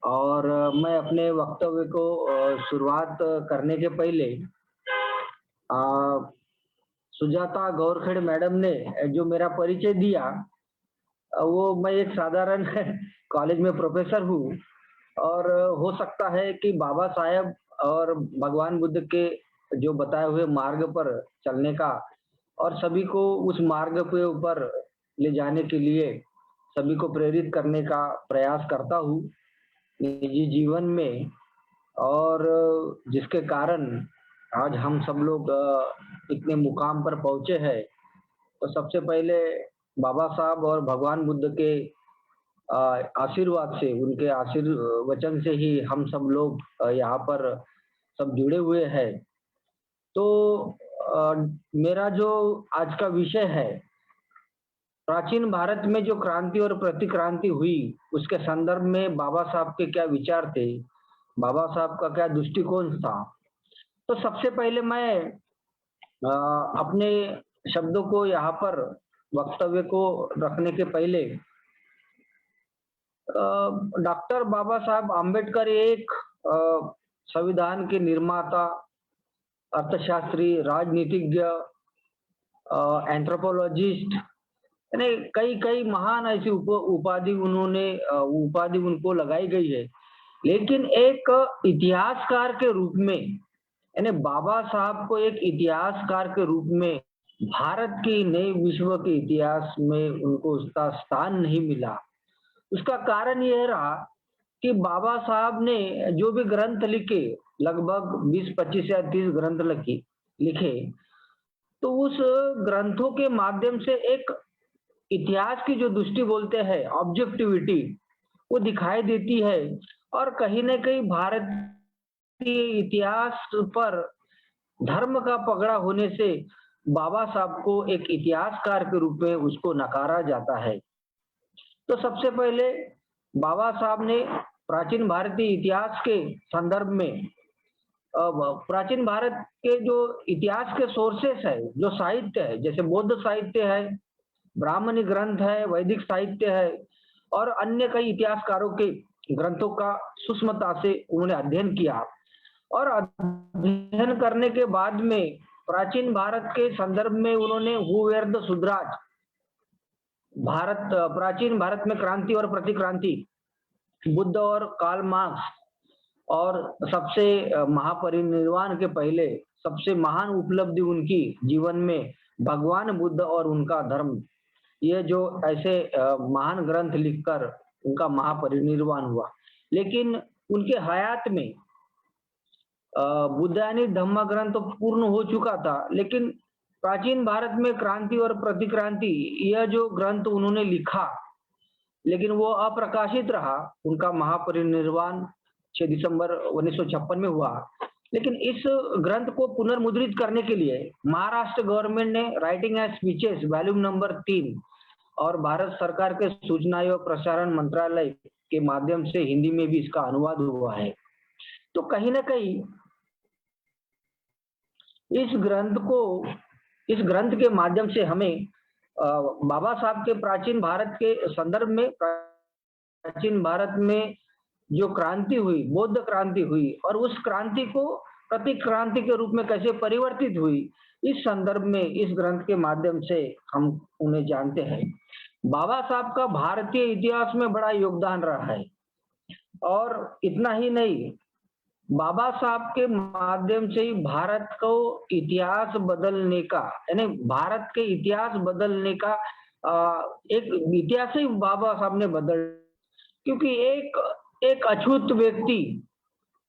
और मैं अपने वक्तव्य को शुरुआत करने के पहले सुजाता गौरखेड़ मैडम ने जो मेरा परिचय दिया, वो मैं एक साधारण कॉलेज में प्रोफेसर हूँ और हो सकता है कि बाबा साहेब और भगवान बुद्ध के जो बताए हुए मार्ग पर चलने का और सभी को उस मार्ग के ऊपर ले जाने के लिए सभी को प्रेरित करने का प्रयास करता हूँ निजी जीवन में, और जिसके कारण आज हम सब लोग इतने मुकाम पर पहुंचे हैं। तो सबसे पहले बाबा साहब और भगवान बुद्ध के आशीर्वाद से, उनके आशीर्वचन से ही हम सब लोग यहाँ पर सब जुड़े हुए हैं। तो मेरा जो आज का विषय है, प्राचीन भारत में जो क्रांति और प्रतिक्रांति हुई उसके संदर्भ में बाबा साहब के क्या विचार थे, बाबा साहब का क्या दृष्टिकोण था। तो सबसे पहले मैं अपने शब्दों को यहाँ पर वक्तव्य को रखने के पहले डॉक्टर बाबा साहब आम्बेडकर एक संविधान के निर्माता, अर्थशास्त्री, राजनीतिज्ञ, एंथ्रोपोलॉजिस्ट, यानी कई महान ऐसी उपाधि उनको लगाई गई है। लेकिन एक इतिहासकार के रूप में, यानी बाबा साहब को एक इतिहासकार के रूप में भारत के नए विश्व के इतिहास में उनको उसका स्थान नहीं मिला। उसका कारण यह रहा कि बाबा साहब ने जो भी ग्रंथ लिखे, लगभग 20, 25 या 30 ग्रंथ लिखे, तो उस ग्रंथों के माध्यम से एक इतिहास की जो दृष्टि बोलते हैं, ऑब्जेक्टिविटी, वो दिखाई देती है। और कहीं न कहीं भारत के इतिहास पर धर्म का पगड़ा होने से बाबा साहब को एक इतिहासकार के रूप में उसको नकारा जाता है। तो सबसे पहले बाबा साहब ने प्राचीन भारतीय इतिहास के संदर्भ में प्राचीन भारत के जो इतिहास के सोर्सेस है, जो साहित्य है, जैसे बौद्ध साहित्य है, ब्राह्मणी ग्रंथ है, वैदिक साहित्य है और अन्य कई इतिहासकारों के ग्रंथों का सूक्ष्मता से उन्होंने अध्ययन किया। और अध्ययन करने के बाद में प्राचीन भारत के संदर्भ में उन्होंने हु वेर द शूद्राज, प्राचीन भारत में क्रांति और प्रतिक्रांति, बुद्ध और कार्ल मार्क्स, और सबसे महापरिनिर्वाण के पहले सबसे महान उपलब्धि उनकी जीवन में भगवान बुद्ध और उनका धर्म, ये जो ऐसे महान ग्रंथ लिखकर उनका महापरिनिर्वाण हुआ। लेकिन उनके हयात में बुद्धानी धम्म ग्रंथ तो पूर्ण हो चुका था, लेकिन प्राचीन भारत में क्रांति और प्रतिक्रांति, यह जो ग्रंथ उन्होंने लिखा, लेकिन वो अप्रकाशित रहा। उनका महापरिनिर्वाण 6 दिसंबर 1956 में हुआ। लेकिन इस ग्रंथ को पुनर्मुद्रित करने के लिए महाराष्ट्र गवर्नमेंट ने writing and speeches volume number 3 और भारत सरकार के सूचना एवं प्रसारण मंत्रालय के माध्यम से हिंदी में भी इसका अनुवाद हुआ है। तो कहीं ना कहीं इस ग्रंथ के माध्यम से हमें बाबा साहब के प्राचीन भारत के संदर्भ में, प्राचीन भारत में जो क्रांति हुई, बौद्ध क्रांति हुई, और उस क्रांति को प्रतिक्रांति के रूप में कैसे परिवर्तित हुई, इस संदर्भ में इस ग्रंथ के माध्यम से हम उन्हें जानते हैं। बाबा साहब का भारतीय इतिहास में बड़ा योगदान रहा है। और इतना ही नहीं, बाबा साहब के माध्यम से ही भारत को इतिहास बदलने का, यानी भारत के इतिहास बदलने का एक इतिहास ही बाबा साहब ने बदल, क्योंकि एक अछूत व्यक्ति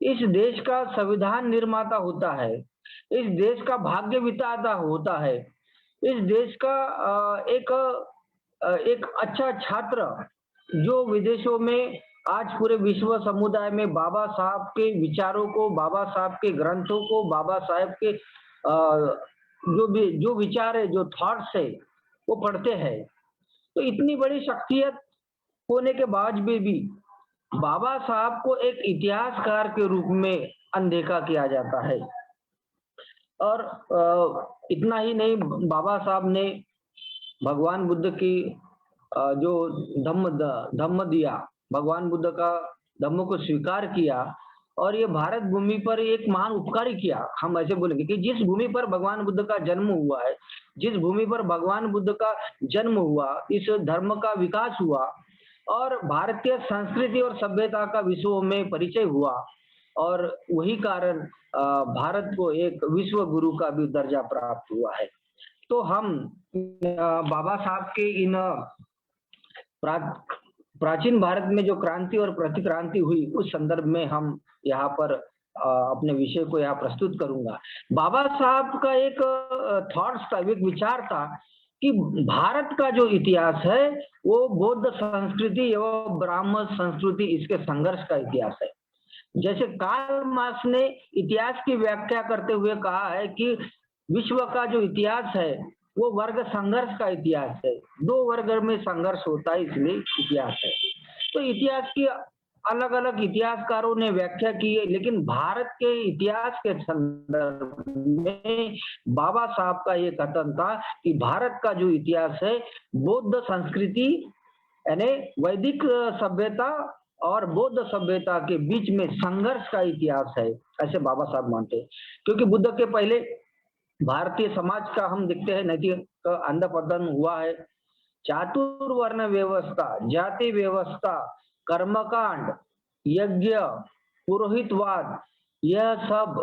इस देश का संविधान निर्माता होता है, इस देश का भाग्य विधाता होता है, इस देश का एक अच्छा छात्र जो विदेशों में आज पूरे विश्व समुदाय में बाबा साहब के विचारों को, बाबा साहब के ग्रंथों को, बाबा साहब के जो विचार है, जो थॉट्स है, वो पढ़ते हैं। तो इतनी बड़ी शख्सियत होने के बाद भी बाबा साहब को एक इतिहासकार के रूप में अनदेखा किया जाता है। और इतना ही नहीं, बाबा साहब ने भगवान बुद्ध की जो धम्म दिया, भगवान बुद्ध का धम्म को स्वीकार किया और ये भारत भूमि पर एक महान उपकार ही किया। हम ऐसे बोलेंगे कि जिस भूमि पर भगवान बुद्ध का जन्म हुआ है, जिस भूमि पर भगवान बुद्ध का जन्म हुआ, इस धर्म का विकास हुआ और भारतीय संस्कृति और सभ्यता का विश्व में परिचय हुआ और वही कारण भारत को एक विश्व गुरु का भी दर्जा प्राप्त हुआ है। तो हम बाबा साहब के इन प्राचीन भारत में जो क्रांति और प्रतिक्रांति हुई उस संदर्भ में हम यहाँ पर अपने विषय को यहाँ प्रस्तुत करूंगा। बाबा साहब का एक थॉट्स था, एक विचार था कि भारत का जो इतिहास है वो बौद्ध संस्कृति एवं ब्राह्मण संस्कृति इसके संघर्ष का इतिहास है। जैसे कार्ल मार्क्स ने इतिहास की व्याख्या करते हुए कहा है कि विश्व का जो इतिहास है वो वर्ग संघर्ष का इतिहास है, दो वर्ग में संघर्ष होता है इसलिए इतिहास है। तो इतिहास की अलग अलग इतिहासकारों ने व्याख्या की है, लेकिन भारत के इतिहास के संदर्भ में बाबा साहब का ये कथन था कि भारत का जो इतिहास है बौद्ध संस्कृति यानी वैदिक सभ्यता और बौद्ध सभ्यता के बीच में संघर्ष का इतिहास है, ऐसे बाबा साहब मानते हैं। क्योंकि बुद्ध के पहले भारतीय समाज का हम देखते हैं नैतिक अंधपतन हुआ है, चातुर्वर्ण व्यवस्था, जाति व्यवस्था, कर्मकांड, यज्ञ, पुरोहितवाद, यह सब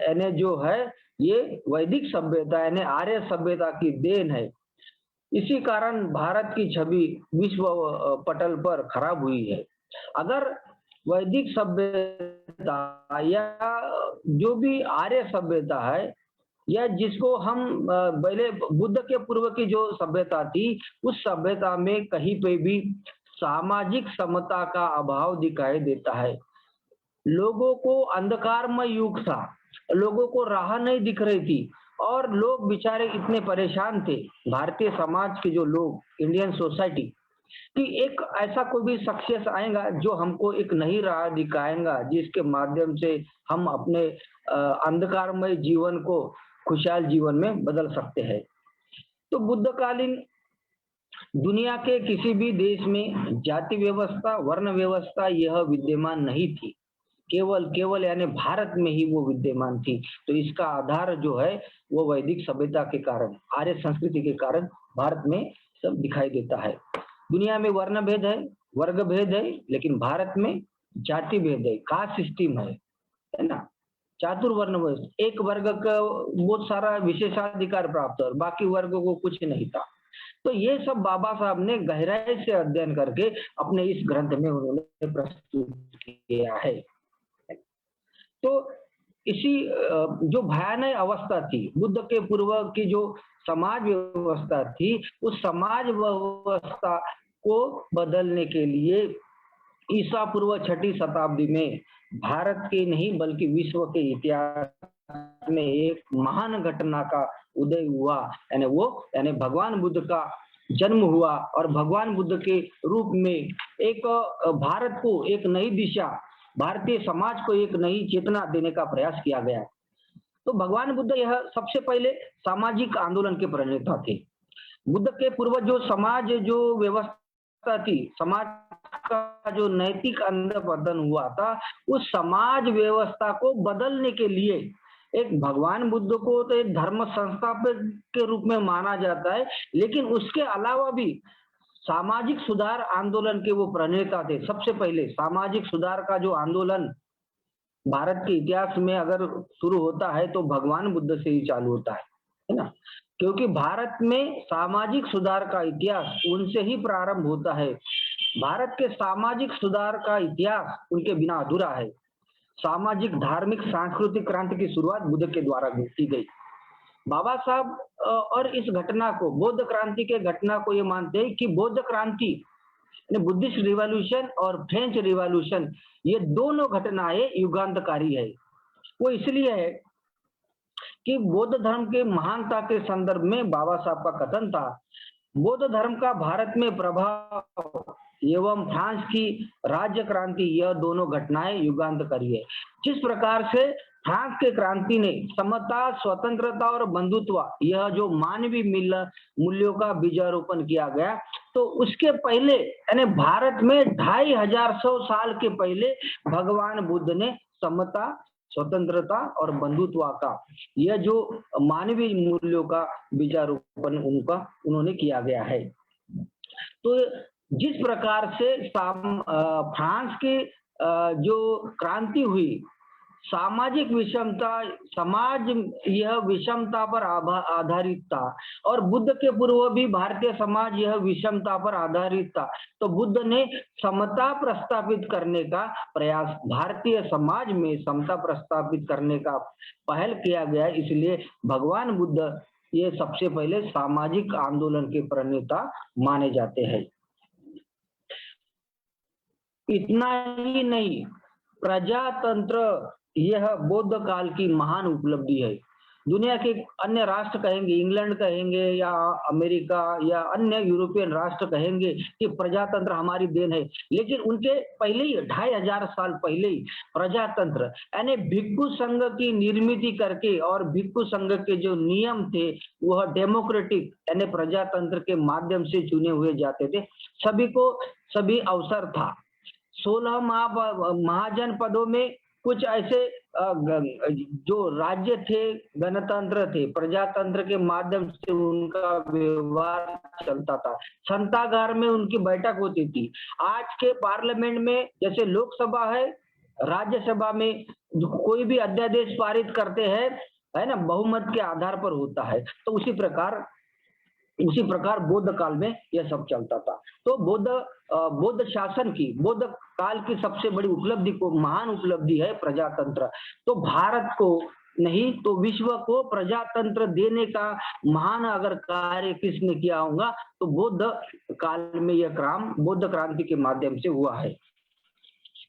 यानी जो है ये वैदिक सभ्यता यानी आर्य सभ्यता की देन है। इसी कारण भारत की छवि विश्व पटल पर खराब हुई है। अगर वैदिक सभ्यता या जो भी आर्य सभ्यता है या जिसको हम पहले बुद्ध के पूर्व की जो सभ्यता थी उस सभ्यता में कहीं पे भी सामाजिक समता का अभाव दिखाई देता है। लोगों को अंधकारमय युग था, लोगों को राह नहीं दिख रही थी और लोग बेचारे इतने परेशान थे, भारतीय समाज के जो लोग, इंडियन सोसाइटी, कि एक ऐसा कोई भी सक्सेस आएगा जो हमको एक नई राह दिखाएगा जिसके माध्यम से हम अपने अंधकारमय जीवन को खुशहाल जीवन में बदल सकते हैं। तो बुद्धकालीन दुनिया के किसी भी देश में जाति व्यवस्था, वर्ण व्यवस्था यह विद्यमान नहीं थी, केवल यानी भारत में ही वो विद्यमान थी। तो इसका आधार जो है वो वैदिक सभ्यता के कारण, आर्य संस्कृति के कारण भारत में सब दिखाई देता है। दुनिया में वर्ण भेद है, वर्ग भेद है, लेकिन भारत में जाति भेद है, कास्ट सिस्टम है ना, चातुर्वर्ण व्यवस्था, एक वर्ग का बहुत सारा विशेषाधिकार प्राप्त और बाकी वर्गों को कुछ नहीं था। तो ये सब बाबा साहब ने गहराई से अध्ययन करके अपने इस ग्रंथ में उन्होंने प्रस्तुत किया है। तो इसी जो भयानक अवस्था थी बुद्ध के पूर्व की जो समाज व्यवस्था थी, उस समाज व्यवस्था को बदलने के लिए ईसा पूर्व 6ठी शताब्दी में भारत के नहीं बल्कि विश्व के इतिहास में एक महान घटना का उदय हुआ, यानी भगवान बुद्ध का जन्म हुआ और भगवान बुद्ध के रूप में एक भारत को एक नई दिशा, भारतीय समाज को एक नई चेतना देने का प्रयास किया गया। तो भगवान बुद्ध यह सबसे पहले सामाजिक आंदोलन के प्रणेता थे। बुद्ध के पूर्व जो समाज जो व्यवस्था थी, समाज का जो नैतिक अंधपतन हुआ था, उस समाज व्यवस्था को बदलने के लिए एक भगवान बुद्ध को तो एक धर्म संस्थापक के रूप में माना जाता है, लेकिन उसके अलावा भी सामाजिक सुधार आंदोलन के वो प्रणेता थे। सबसे पहले सामाजिक सुधार का जो आंदोलन भारत के इतिहास में अगर शुरू होता है तो भगवान बुद्ध से ही चालू होता है ना, क्योंकि भारत में सामाजिक सुधार का इतिहास उनसे ही प्रारंभ होता है। भारत के सामाजिक सुधार का इतिहास उनके बिना अधूरा है। सामाजिक, धार्मिक, सांस्कृतिक क्रांति की शुरुआत बुद्ध के द्वारा की गई। बाबा साहब और इस घटना को, बौद्ध क्रांति के घटना को ये मानते हैं कि बौद्ध क्रांति, बुद्धिस्ट रिवॉल्यूशन और फ्रेंच रिवॉल्यूशन, ये दोनों घटनाएं युगांतकारी है। वो इसलिए है कि बौद्ध धर्म के महानता के संदर्भ में बाबा साहब का कथन था, बौद्ध धर्म का भारत में प्रभाव एवं फ्रांस की राज्य क्रांति, यह दोनों घटनाएं युगांतकारी है। जिस प्रकार से फ्रांस के क्रांति ने समता, स्वतंत्रता और बंधुत्व, यह जो मानवीय मूल्यों का बीजारोपण किया गया, तो उसके पहले यानी भारत में 2500 साल के पहले भगवान बुद्ध ने समता, स्वतंत्रता और बंधुत्व का, यह जो मानवीय मूल्यों का बीजारोपण उन्होंने किया गया है। तो जिस प्रकार से फ्रांस की जो क्रांति हुई, सामाजिक विषमता, समाज यह विषमता पर आधारित था, और बुद्ध के पूर्व भी भारतीय समाज यह विषमता पर आधारित था। तो बुद्ध ने समता प्रस्तावित करने का प्रयास, भारतीय समाज में समता प्रस्तावित करने का पहल किया गया, इसलिए भगवान बुद्ध ये सबसे पहले सामाजिक आंदोलन के प्रणेता माने जाते हैं। इतना ही नहीं, प्रजातंत्र यह बौद्ध काल की महान उपलब्धि है। दुनिया के अन्य राष्ट्र कहेंगे, इंग्लैंड कहेंगे या अमेरिका या अन्य यूरोपियन राष्ट्र कहेंगे कि प्रजातंत्र हमारी देन है, लेकिन उनके पहले ही 2500 साल पहले ही प्रजातंत्र यानी भिक्षु संघ की निर्मित करके, और भिक्षु संघ के जो नियम थे वह डेमोक्रेटिक यानी प्रजातंत्र के माध्यम से चुने हुए जाते थे। सभी को सभी अवसर था। 16 महाजनपदों में कुछ ऐसे जो राज्य थे, गणतंत्र थे, प्रजातंत्र के माध्यम से उनका व्यवहार चलता था। संतागार में उनकी बैठक होती थी। आज के पार्लियामेंट में जैसे लोकसभा है, राज्यसभा में कोई भी अध्यादेश पारित करते हैं, है ना, बहुमत के आधार पर होता है। तो उसी प्रकार बौद्ध काल में यह सब चलता था। तो बौद्ध शासन की, बौद्ध काल की सबसे बड़ी उपलब्धि को, महान उपलब्धि है प्रजातंत्र। तो भारत को नहीं तो विश्व को प्रजातंत्र देने का महान अगर कार्य किसने किया होगा तो बौद्ध काल में यह काम बौद्ध क्रांति के माध्यम से हुआ है।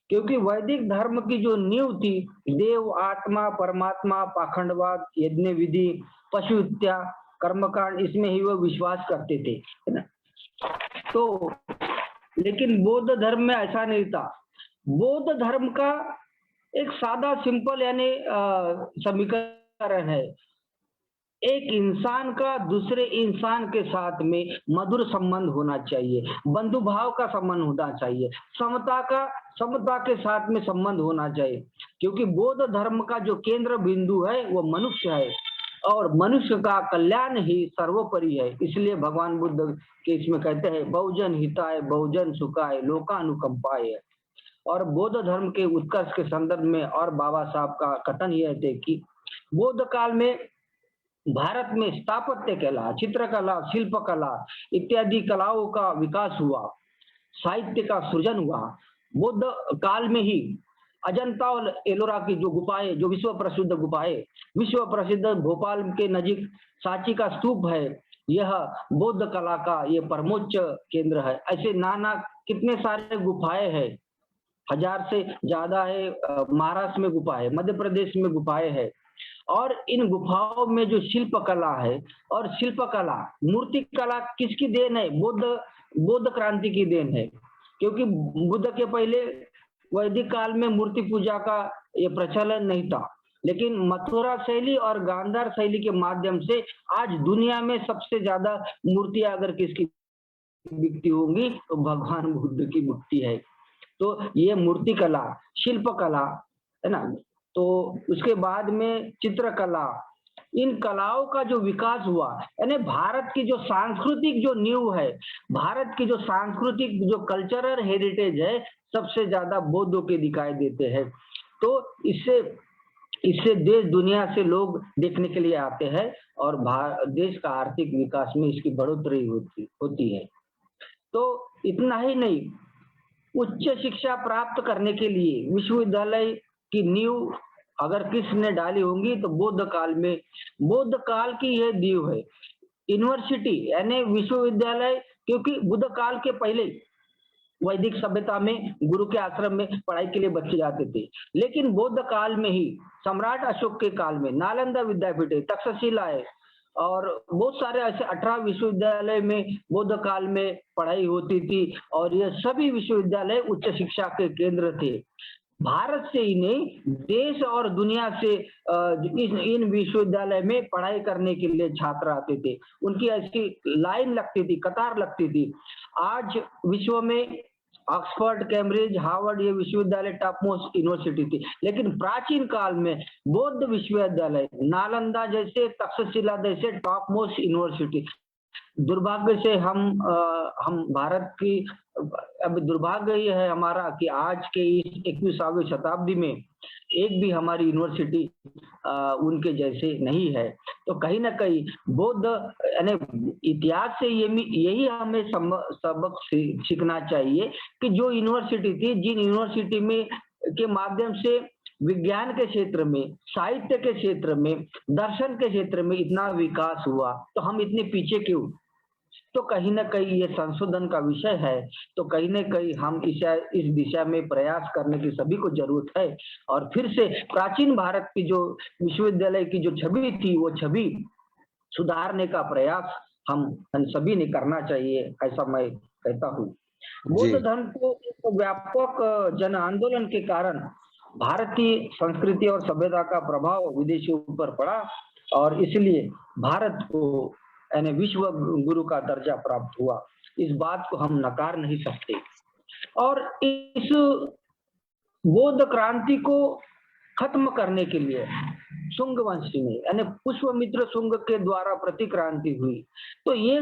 क्योंकि वैदिक धर्म की जो नींव थी, देव, आत्मा, परमात्मा, पाखंडवाद, यज्ञ विधि, पशु हत्या, कर्मकांड, इसमें ही वो विश्वास करते थे, है ना। तो लेकिन बौद्ध धर्म में ऐसा नहीं था। बौद्ध धर्म का एक सादा सिंपल यानी समीकरण है, एक इंसान का दूसरे इंसान के साथ में मधुर संबंध होना चाहिए, बंधु भाव का संबंध होना चाहिए, समता के साथ में संबंध होना चाहिए। क्योंकि बौद्ध धर्म का जो केंद्र बिंदु है वो मनुष्य है, और मनुष्य का कल्याण ही सर्वोपरि है। इसलिए भगवान बुद्ध के इसमें कहते हैं बहुजन हिताय, बहुजन सुखाय, लोकानुकंपाय। और बौद्ध धर्म के उत्कर्ष के संदर्भ में और बाबा साहब का कथन यह थे कि बौद्ध काल में भारत में स्थापत्य कला, चित्रकला, शिल्पकला इत्यादि कलाओं का विकास हुआ, साहित्य का सृजन हुआ। बौद्ध काल में ही अजंता और एलोरा की जो गुफाएं, जो विश्व प्रसिद्ध गुफाएं, विश्व प्रसिद्ध भोपाल के नजीक सांची का स्तूप है, यह बौद्ध कला का ये परमोच्च केंद्र है। ऐसे नाना कितने सारे गुफाएं हैं, 1000 से ज्यादा है। महाराष्ट्र में गुफा है, मध्य प्रदेश में गुफाएं है। और इन गुफाओं में जो शिल्प कला है, और शिल्प कला, मूर्ति कला किसकी देन है? बौद्ध क्रांति की देन है। क्योंकि बुद्ध के पहले वैदिक काल में मूर्ति पूजा का ये प्रचलन नहीं था, लेकिन मथुरा शैली और गांधार शैली के माध्यम से आज दुनिया में सबसे ज्यादा मूर्तियां अगर किसकी बिकती होंगी तो भगवान बुद्ध की बिकती है। तो ये मूर्ति कला, शिल्प कला, है ना। तो उसके बाद में चित्रकला, इन कलाओं का जो विकास हुआ, यानी भारत की जो सांस्कृतिक जो नींव है, भारत की जो सांस्कृतिक जो कल्चरल हेरिटेज है, सबसे ज्यादा बौद्धों के दिखाई देते हैं। तो इससे देश दुनिया से लोग देखने के लिए आते हैं, और देश का आर्थिक विकास में इसकी बढ़ोतरी होती है। तो इतना ही नहीं, उच्च शिक्षा प्राप्त करने के लिए विश्वविद्यालय की नींव अगर किसने डाली होंगी तो बौद्ध काल की यह नींव है। यूनिवर्सिटी यानी विश्वविद्यालय, क्योंकि बुद्ध काल के पहले वैदिक सभ्यता में गुरु के आश्रम में पढ़ाई के लिए बच्चे जाते थे, लेकिन बौद्ध काल में ही सम्राट अशोक के काल में नालंदा विद्यापीठ है, तक्षशिला है, और बहुत सारे ऐसे 18 विश्वविद्यालय में बौद्ध काल में पढ़ाई होती थी, और ये सभी विश्वविद्यालय उच्च शिक्षा के केंद्र थे। भारत से ही नहीं, देश और दुनिया से इन विश्वविद्यालय में पढ़ाई करने के लिए छात्र आते थे। उनकी ऐसी लाइन लगती थी, कतार लगती थी। आज विश्व में ऑक्सफोर्ड, कैम्ब्रिज, हार्वर्ड ये विश्वविद्यालय टॉप मोस्ट यूनिवर्सिटी थी, लेकिन प्राचीन काल में बौद्ध विश्वविद्यालय, नालंदा जैसे, तक्षशिला जैसे टॉप मोस्ट यूनिवर्सिटी। दुर्भाग्य से हम भारत की, अब दुर्भाग्य ये है हमारा कि आज के इस 21वीं शताब्दी में एक भी हमारी यूनिवर्सिटी उनके जैसे नहीं है। तो कहीं ना कहीं बौद्ध यानी इतिहास से यही हमें सबक सीखना चाहिए कि जो यूनिवर्सिटी थी, जिन यूनिवर्सिटी में के माध्यम से विज्ञान के क्षेत्र में, साहित्य के क्षेत्र में, दर्शन के क्षेत्र में इतना विकास हुआ, तो हम इतने पीछे क्यों? तो कहीं ना कहीं ये संशोधन का विषय है। तो कहीं ना कहीं हम इस दिशा में प्रयास करने की सभी को जरूरत है। और फिर से प्राचीन भारत की जो विश्वविद्यालय की जो छवि थी, वो छवि सुधारने का प्रयास हम सभी ने करना चाहिए, ऐसा मैं कहता हूँ। बौद्ध धर्म को एक व्यापक जन आंदोलन के कारण भारतीय संस्कृति और सभ्यता का प्रभाव विदेशियों पर पड़ा, और इसलिए भारत को यानी विश्व गुरु का दर्जा प्राप्त हुआ। इस बात को हम नकार नहीं सकते। और इस बौद्ध क्रांति को खत्म करने के लिए शुंग वंश में यानी पुष्पमित्र शुंग के द्वारा प्रतिक्रांति हुई। तो ये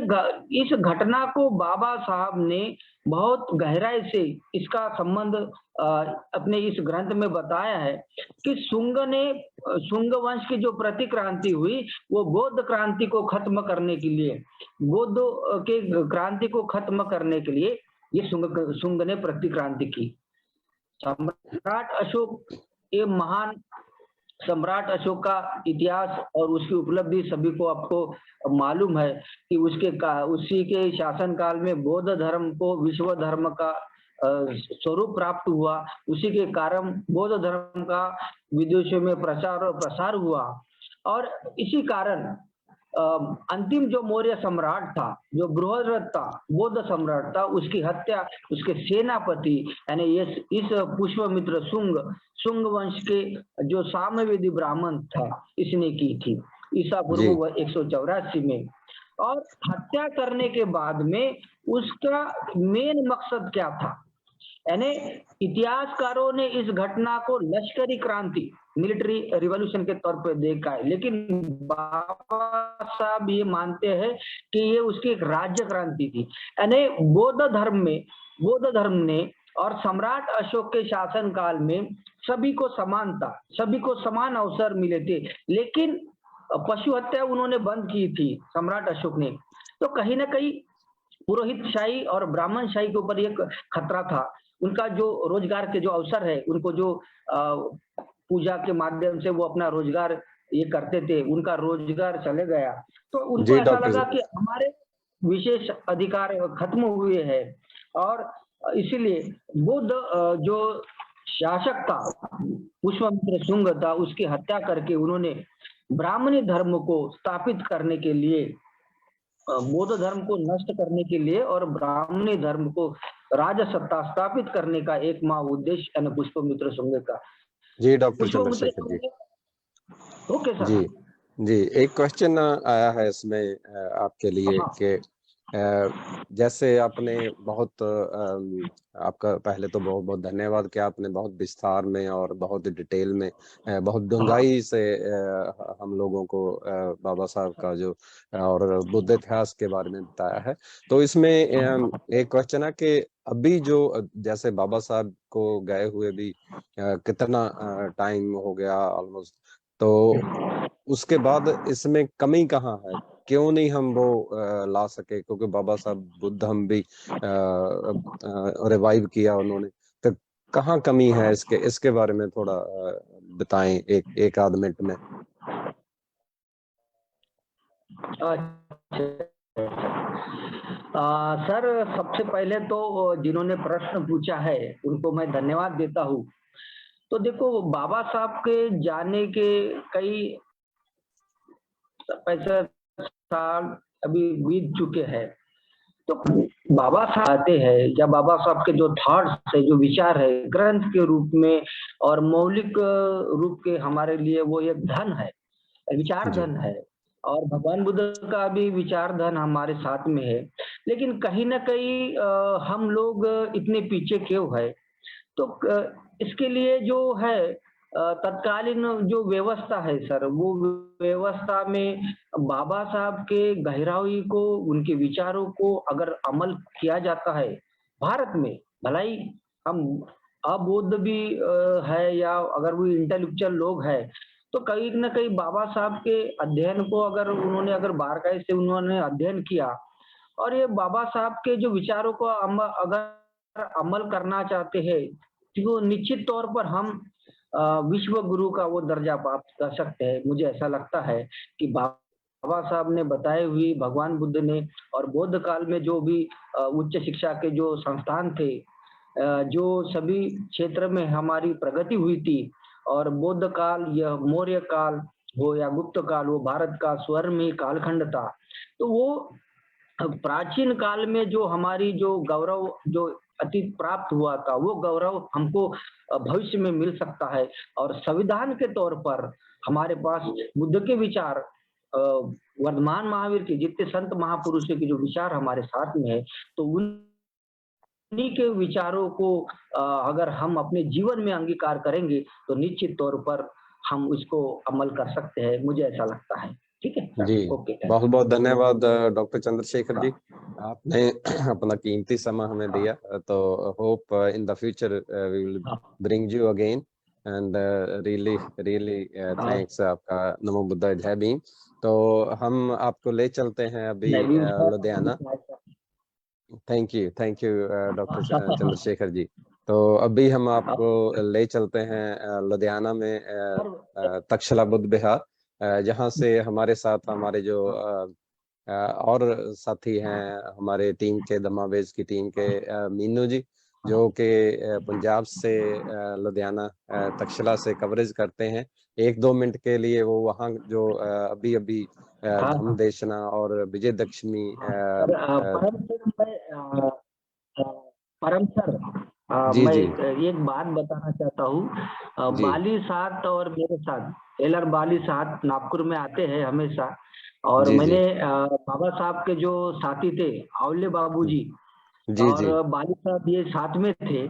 इस घटना को बाबा साहब ने बहुत गहराई से इसका संबंध अपने इस ग्रंथ में बताया है कि शुंग वंश की जो प्रतिक्रांति हुई वो बौद्ध क्रांति को खत्म करने के लिए, बौद्ध के क्रांति को खत्म करने के लिए ये शुंग ने प्रतिक्रांति की। सम्राट अशोक, ये महान सम्राट अशोक का इतिहास और उसकी उपलब्धि सभी को आपको मालूम है कि उसी के शासन काल में बौद्ध धर्म को विश्व धर्म का स्वरूप प्राप्त हुआ। उसी के कारण बौद्ध धर्म का विदेशों में प्रचार और प्रसार हुआ। और इसी कारण अंतिम जो मौर्य सम्राट था, जो बृहद्रथ था, बौद्ध सम्राट था, उसकी हत्या उसके सेनापति यानी इस पुष्पमित्र शुंग वंश के जो सामवेदी ब्राह्मण था, इसने की थी ईसा पूर्व 184 में। और हत्या करने के बाद में उसका मेन मकसद क्या था? यानी इतिहासकारों ने इस घटना को लश्करी क्रांति, मिलिट्री रिवॉल्यूशन के तौर पर देखा है, लेकिन बाबा साहब ये मानते हैं कि ये उसकी एक राज्य क्रांति थी। यानी बौद्ध धर्म ने और सम्राट अशोक के शासन काल में सभी को समानता, सभी को समान अवसर मिले थे, लेकिन पशु हत्या उन्होंने बंद की थी सम्राट अशोक ने। तो कहीं ना कहीं पुरोहितशाही और ब्राह्मणशाही के ऊपर एक खतरा था। उनका जो रोजगार के जो अवसर है, उनको जो पूजा के माध्यम से वो अपना रोजगार ये करते थे, उनका रोजगार चले गया। तो उनको ऐसा लगा कि हमारे विशेष अधिकार खत्म हुए हैं, और इसीलिए बुद्ध जो शासक था, पुष्पमित्र शुंग था, उसकी हत्या करके उन्होंने ब्राह्मणी धर्म को स्थापित करने के लिए, बौद्ध धर्म को नष्ट करने के लिए और ब्राह्मणी धर्म को राजसत्ता स्थापित करने का एक उद्देश्य है पुष्पमित्र शुंग का। जी डॉक्टर चंद्रशेखर जी, ओके सर। जी एक क्वेश्चन आया है इसमें आपके लिए कि जैसे आपने बहुत आपका पहले तो बहुत बहुत धन्यवाद कि आपने बहुत विस्तार में और बहुत डिटेल में बहुत डूंघाई से हम लोगों को बाबा साहब का जो और बुद्ध इतिहास के बारे में बताया है। तो इसमें एक क्वेश्चन है कि अभी जो जैसे बाबा साहब को गए हुए भी कितना टाइम हो गया ऑलमोस्ट, तो उसके बाद इसमें कमी कहाँ है? क्यों नहीं हम वो ला सके? क्योंकि बाबा साहब बुद्ध हम भी रिवाइव किया उन्होंने, तो कहाँ कमी है इसके बारे में थोड़ा बताएं एक आध मिनट में। सर, सबसे पहले तो जिन्होंने प्रश्न पूछा है उनको मैं धन्यवाद देता हूँ। तो देखो, बाबा साहब के जाने के कई 65 साल अभी बीत चुके हैं। तो बाबा साहब आते हैं या बाबा साहब के जो थॉट्स है, जो विचार है, ग्रंथ के रूप में और मौलिक रूप के हमारे लिए वो एक धन है, विचार जी धन है। और भगवान बुद्ध का भी विचार धन हमारे साथ में है। लेकिन कहीं ना कहीं हम लोग इतने पीछे क्यों है? तो इसके लिए जो है तत्कालीन जो व्यवस्था है सर, वो व्यवस्था में बाबा साहब के गहराई को, उनके विचारों को अगर अमल किया जाता है भारत में, भलाई हम अबोध भी है या अगर वो इंटेलेक्चुअल लोग हैं, तो कहीं ना कहीं बाबा साहब के अध्ययन को अगर उन्होंने अगर बारकाई से उन्होंने अध्ययन किया और ये बाबा साहब के जो विचारों को अगर अमल करना चाहते हैं, तो निश्चित तौर पर हम विश्व गुरु का वो दर्जा प्राप्त कर सकते हैं। मुझे ऐसा लगता है कि बाबा साहब ने बताए हुए, भगवान बुद्ध ने और बौद्ध काल में जो भी उच्च शिक्षा के जो संस्थान थे, जो सभी क्षेत्र में हमारी प्रगति हुई थी, और बौद्ध काल या मौर्य काल हो या गुप्त काल, वो भारत का स्वर्णिम कालखंड था। तो वो प्राचीन काल में जो हमारी जो गौरव जो अतीत प्राप्त हुआ था, वो गौरव हमको भविष्य में मिल सकता है। और संविधान के तौर पर हमारे पास बुद्ध के विचार, वर्धमान महावीर के, जितने संत महापुरुषों के जो विचार हमारे साथ में है, तो उन्हीं के विचारों को अगर हम अपने जीवन में अंगीकार करेंगे तो निश्चित तौर पर हम इसको अमल कर सकते हैं। मुझे ऐसा लगता है। ठीक है जी, ओके। बहुत बहुत धन्यवाद डॉक्टर चंद्रशेखर जी, आपने अपना कीमती समय हमें दिया। तो hope in the future we will bring you again and really really thanks. आपका नमो बुद्धाय, जय भीम। तो हम आपको ले चलते हैं अभी Ludhiana. Thank you doctor Chandrashekhar ji. तो अभी हम आपको ले चलते हैं लुधियाना में तक्षशिला बुद्ध विहार, जहाँ से हमारे साथ हमारे जो और साथी हैं हमारे टीम के, दमावेज की टीम के, मीनू जी, जो कि पंजाब से लुधियाना तक्षशिला से कवरेज करते हैं। 1-2 मिनट के लिए वो वहाँ जो अभी अभी धम्म देशना और विजय दशमी परम सर, जी मैं जी एक बात बताना चाहता हूँ। जी बाली साहब और मेरे साथ एलआर बाली साहब नागपुर में आते हैं हमेशा, और जी मैंने बाबा साहब के जो साथी थे आवले बाबूजी जी और जी बाली साहब, ये साथ में थे।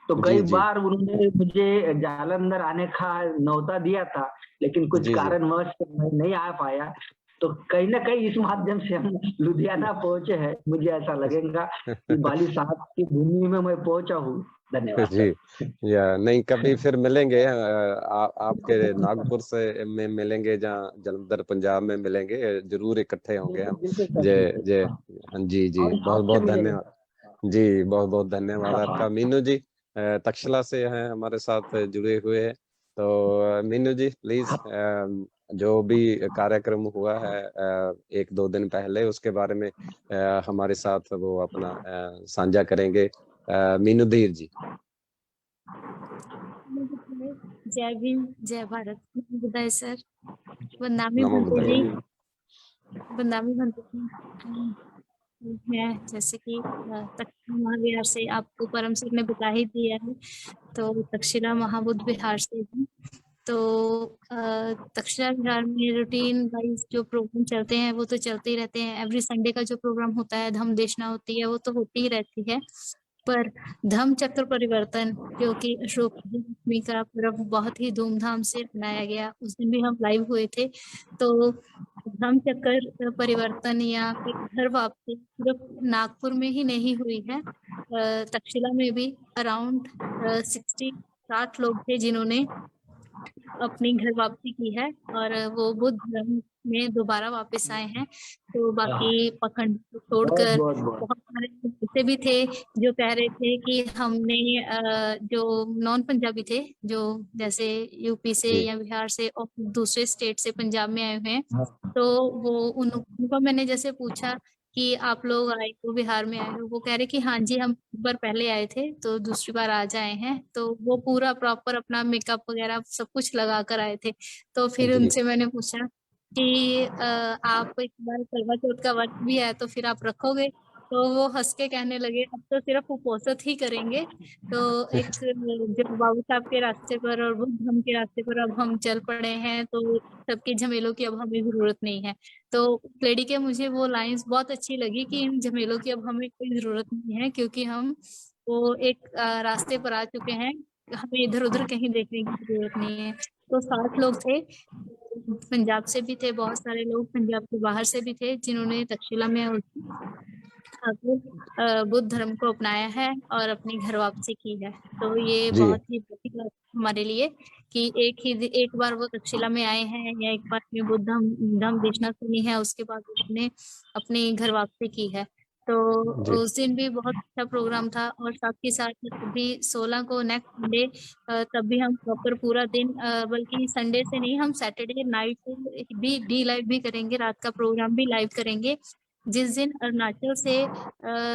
तो जी कई जी बार उन्होंने मुझे जालंधर आने का न्योता दिया था, लेकिन कुछ जी जी कारणवश मैं नहीं आ पाया। तो कहीं ना कहीं इस माध्यम से हम लुधियाना पहुंचे हैं। मुझे ऐसा लगेगा कि बाली साहब की भूमि में मैं पहुंचा हूँ। धन्यवाद जी, या नहीं, कभी फिर मिलेंगे। आपके नागपुर से में मिलेंगे, जहाँ जलंधर पंजाब में मिलेंगे, जरूर इकट्ठे होंगे हम। बिल्कुल सर, जय बिल्कुल। जय, हाँ जी जी, और बहुत आपसे बहुत मिलेंगे धन्यवाद सर। जी, बहुत बहुत धन्यवाद आपका। मीनू जी तक्षशिला से हैं, हमारे साथ जुड़े हुए हैं। तो मीनू जी प्लीज, जो भी कार्यक्रम हुआ है 1-2 दिन पहले, उसके बारे में हमारे साथ वो अपना साझा करेंगे। मीनू धीर जी। जय भीम, जय भारत। बुधाय सर, वंदामी नमो भंते बुद्धाय। जी, वंदामी भंते जी है। जैसे कि तक्षशिला महाविहार से आपको परम सर ने बता ही दिया है, तो तक्षशिला महाबुद्ध विहार से ही। तो तक्षशिला विहार में रूटीन वाइज जो प्रोग्राम चलते हैं वो तो चलते ही रहते हैं। एवरी संडे का जो प्रोग्राम होता है, धम्म देशना होती है, वो तो होती ही रहती है। पर धम्म चक्र परिवर्तन, जो कि अशोक दशमी का पर्व बहुत ही धूमधाम से मनाया गया, उस दिन भी हम लाइव हुए थे। तो धम्म चक्र परिवर्तन या फिर घर वापसी सिर्फ नागपुर में ही नहीं हुई है, तक्षशिला में भी अराउंड 60 लोग थे जिन्होंने अपनी घर वापसी की है, और वो बुद्ध धर्म में दोबारा वापस आए हैं। तो बाकी पखंड को छोड़कर बहुत सारे ऐसे भी थे जो कह रहे थे कि हमने जो नॉन पंजाबी थे, जो जैसे यूपी से जी या बिहार से और दूसरे स्टेट से पंजाब में आए हुए हैं, तो वो उनको मैंने जैसे पूछा कि आप लोग आए हो, बिहार में आए हो, वो कह रहे कि हाँ जी, हम एक बार पहले आए थे तो दूसरी बार आज आए हैं। तो वो पूरा प्रॉपर अपना मेकअप वगैरह सब कुछ लगा कर आए थे। तो फिर जी उनसे मैंने पूछा कि आप इस बार करवा चौथ का व्रत भी है तो फिर आप रखोगे? तो वो हंस के कहने लगे अब तो सिर्फ उपोषित ही करेंगे। तो एक जब बाबू साहब के रास्ते पर और बुद्ध धम्म के रास्ते पर अब हम चल पड़े हैं, तो सबके झमेलों की अब हमें जरूरत नहीं है। तो लेडी के मुझे वो लाइंस बहुत अच्छी लगी कि इन झमेलों की अब हमें कोई जरूरत नहीं है, क्योंकि हम वो एक रास्ते पर आ चुके हैं, हमें इधर उधर कहीं देखने की जरूरत नहीं है। तो 60 लोग थे, पंजाब से भी थे, बहुत सारे लोग पंजाब के बाहर से भी थे, जिन्होंने तक्षशिला में बुद्ध धर्म को अपनाया है और अपनी घर वापसी की है। तो ये जी बहुत ही बड़ी बात हमारे लिए कि एक बार वो तक्षशिला में आए हैं या एक बार में बुद्ध धम्म देशना सुनी है, उसके बाद उसने अपनी घर वापसी की है। तो जी उस दिन भी बहुत अच्छा प्रोग्राम था। और साथ ही साथ अभी 16 को नेक्स्ट संडे तब भी हम प्रॉपर पूरा दिन बल्कि संडे से नहीं, हम सैटरडे नाइट भी डी लाइव भी करेंगे, रात का प्रोग्राम भी लाइव करेंगे। जिस दिन अरुणाचल से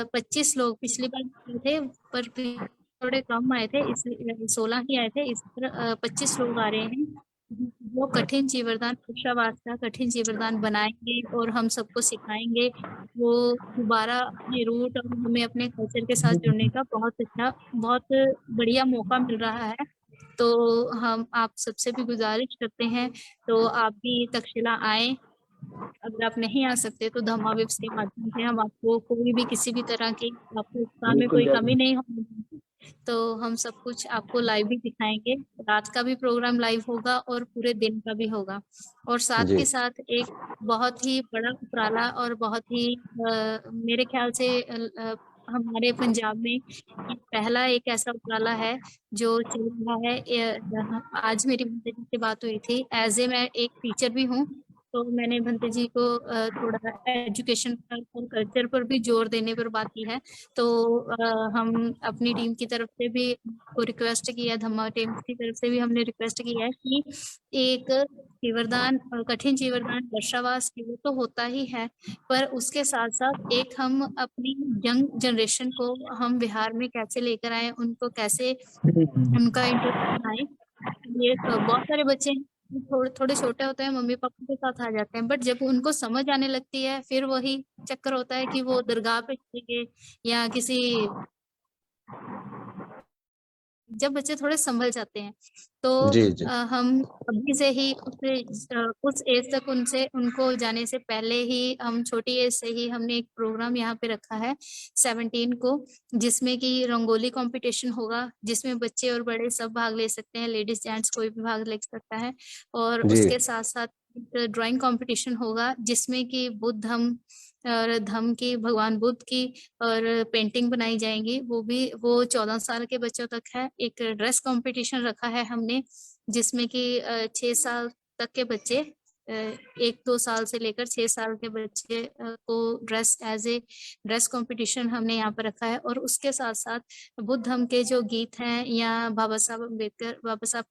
25 लोग पिछली बार थे, पर थोड़े कम आए थे, इस 16 ही आए थे, इस बार 25 लोग आ रहे हैं। वो कठिन चीवरदान, वर्षावास का कठिन चीवरदान बनाएंगे और हम सबको सिखाएंगे। वो दोबारा अपने रूट और हमें अपने कल्चर के साथ जुड़ने का बहुत अच्छा, बहुत बढ़िया मौका मिल रहा है। तो हम आप सबसे भी गुजारिश करते हैं, तो आप भी तक्षशिला आए। अगर आप नहीं आ सकते तो धम्मा वेब्स के माध्यम से हम आपको कोई भी किसी भी तरह की आपको उत्साह में बिल्कुल कोई कमी जरूर। नहीं होगी, तो हम सब कुछ आपको लाइव भी दिखाएंगे। रात का भी प्रोग्राम लाइव होगा और पूरे दिन का भी होगा। और साथ जी के साथ एक बहुत ही बड़ा उपराला और बहुत ही मेरे ख्याल से हमारे पंजाब में ये पहला एक ऐसा उपराला है जो चल रहा है। आज मेरी भंते जी से बात हुई थी, एज ए मैं एक टीचर भी हूँ, तो मैंने भंते जी को थोड़ा एजुकेशन पर और कल्चर पर भी जोर देने पर बात की है। तो हम अपनी टीम की तरफ से भी को रिक्वेस्ट की है, धम्मा टीम की तरफ से भी हमने रिक्वेस्ट की है कि एक चीवरदान, कठिन चीवरदान वर्षावास वो तो होता ही है, पर उसके साथ साथ एक हम अपनी यंग जनरेशन को हम बिहार में कैसे लेकर आए, उनको कैसे उनका इंटरेस्ट बनाए। ये बहुत सारे बच्चे थोड़े थोड़े छोटे होते हैं, मम्मी पापा के साथ आ जाते हैं, बट जब उनको समझ आने लगती है फिर वही चक्कर होता है कि वो दरगाह पे चले गए या किसी, जब बच्चे थोड़े संभल जाते हैं तो जी जी हम अभी से ही उस एज तक उनसे उनको जाने से पहले ही हम छोटी एज से ही हमने एक प्रोग्राम यहाँ पे रखा है 17 को, जिसमें कि रंगोली कंपटीशन होगा, जिसमें बच्चे और बड़े सब भाग ले सकते हैं, लेडीज जेंट्स कोई भी भाग ले सकता है। और जी उसके साथ साथ ड्राइंग कंपटीशन होगा, जिसमें कि बुद्ध धम्म और धम्म की, भगवान बुद्ध की और पेंटिंग बनाई जाएंगी। वो 14 साल के बच्चों तक है। एक ड्रेस कंपटीशन रखा है हमने, जिसमें कि 6 साल तक के बच्चे, 1-2 साल से लेकर 6 साल के बच्चे को dress as a dress competition हमने यहाँ पर रखा है। और उसके साथ साथ बुद्ध धम्म के जो गीत हैं या बाबा साहब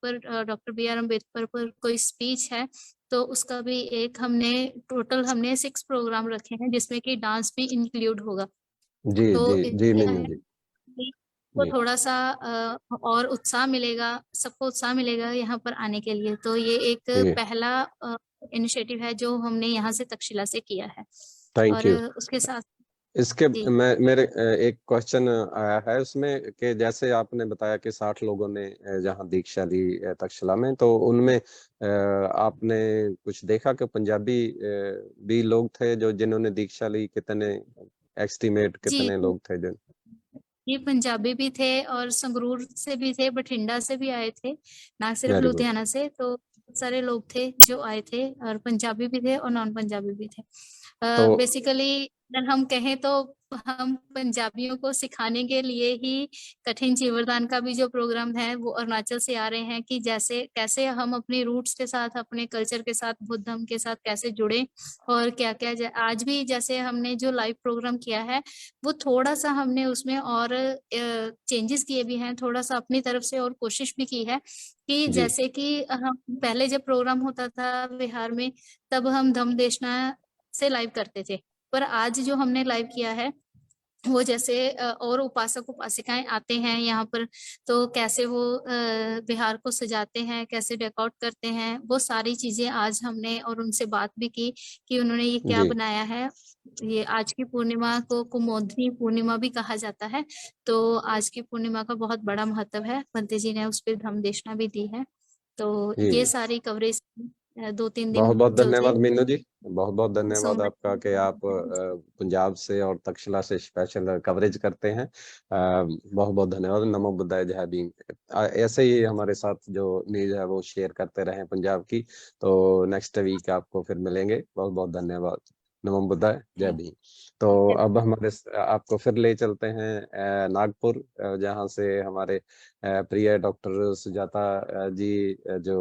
पर डॉक्टर BR अम्बेडकर पर कोई स्पीच है, तो उसका भी एक हमने 6 प्रोग्राम रखे हैं, जिसमें कि डांस भी इंक्लूड होगा। जी तो जी जी इससे नीनू है जी कि को जी थोड़ा सा और उत्साह मिलेगा, सबको उत्साह मिलेगा यहाँ पर आने के लिए। तो ये एक जी पहला इनिशिएटिव है जो हमने यहाँ से तक्षशिला से किया है। थैंक और यू। उसके साथ इसके जी मेरे एक क्वेश्चन आया है उसमें कि जैसे आपने बताया कि 60 लोगों ने जहाँ दीक्षा ली तक्षशिला में, तो उनमें आपने कुछ देखा कि पंजाबी भी लोग थे जो जिन्होंने दीक्षा ली? कितने एस्टिमेट जी कितने लोग थे जो? ये पंजाबी भी थे और संगरूर से भी थे, बठिंडा से भी आए थे, ना सिर्फ वेरी गुड। लुधियाना से। तो बहुत सारे लोग थे जो आए थे, और पंजाबी भी थे और नॉन पंजाबी भी थे। तो बेसिकली अगर हम कहें तो हम पंजाबियों को सिखाने के लिए ही कठिन चीवरदान का भी जो प्रोग्राम है वो अरुणाचल से आ रहे हैं, कि जैसे कैसे हम अपने रूट्स के साथ, अपने कल्चर के साथ, बुद्ध धर्म के साथ कैसे जुड़े। और क्या क्या आज भी जैसे हमने जो लाइव प्रोग्राम किया है, वो थोड़ा सा हमने उसमें और चेंजेस किए भी हैं, थोड़ा सा अपनी तरफ से और कोशिश भी की है। कि जी जैसे कि हम पहले जब प्रोग्राम होता था बिहार में, तब हम धम्म देशना से लाइव करते थे, पर आज जो हमने लाइव किया है वो जैसे और उपासक उपासिकाएं आते हैं यहाँ पर, तो कैसे वो बिहार को सजाते हैं, कैसे डेकोरेट करते हैं, वो सारी चीजें आज हमने और उनसे बात भी की कि उन्होंने ये क्या जी बनाया है। ये आज की पूर्णिमा को कुमोदनी पूर्णिमा भी कहा जाता है। तो आज की पूर्णिमा का बहुत बड़ा महत्व है। पंडित जी ने उस पर धर्मदेशना भी दी है। तो ये जी, सारी कवरेज 2-3 दिन बहुत बहुत चलती धन्यवाद है। मीनू जी। बहुत बहुत सो धन्यवाद मच। आपका कि आप पंजाब से और तक्षशिला से स्पेशल कवरेज करते हैं। बहुत बहुत धन्यवाद। नमो बुद्धाय, जय भीम। ऐसे ही हमारे साथ जो न्यूज है वो शेयर करते रहें पंजाब की। तो नेक्स्ट वीक आपको फिर मिलेंगे। बहुत बहुत धन्यवाद। नमो बुद्धाय, जय भीम। तो अब आपको फिर ले चलते हैं नागपुर, जहाँ से हमारे प्रिय डॉक्टर सुजाता जी जो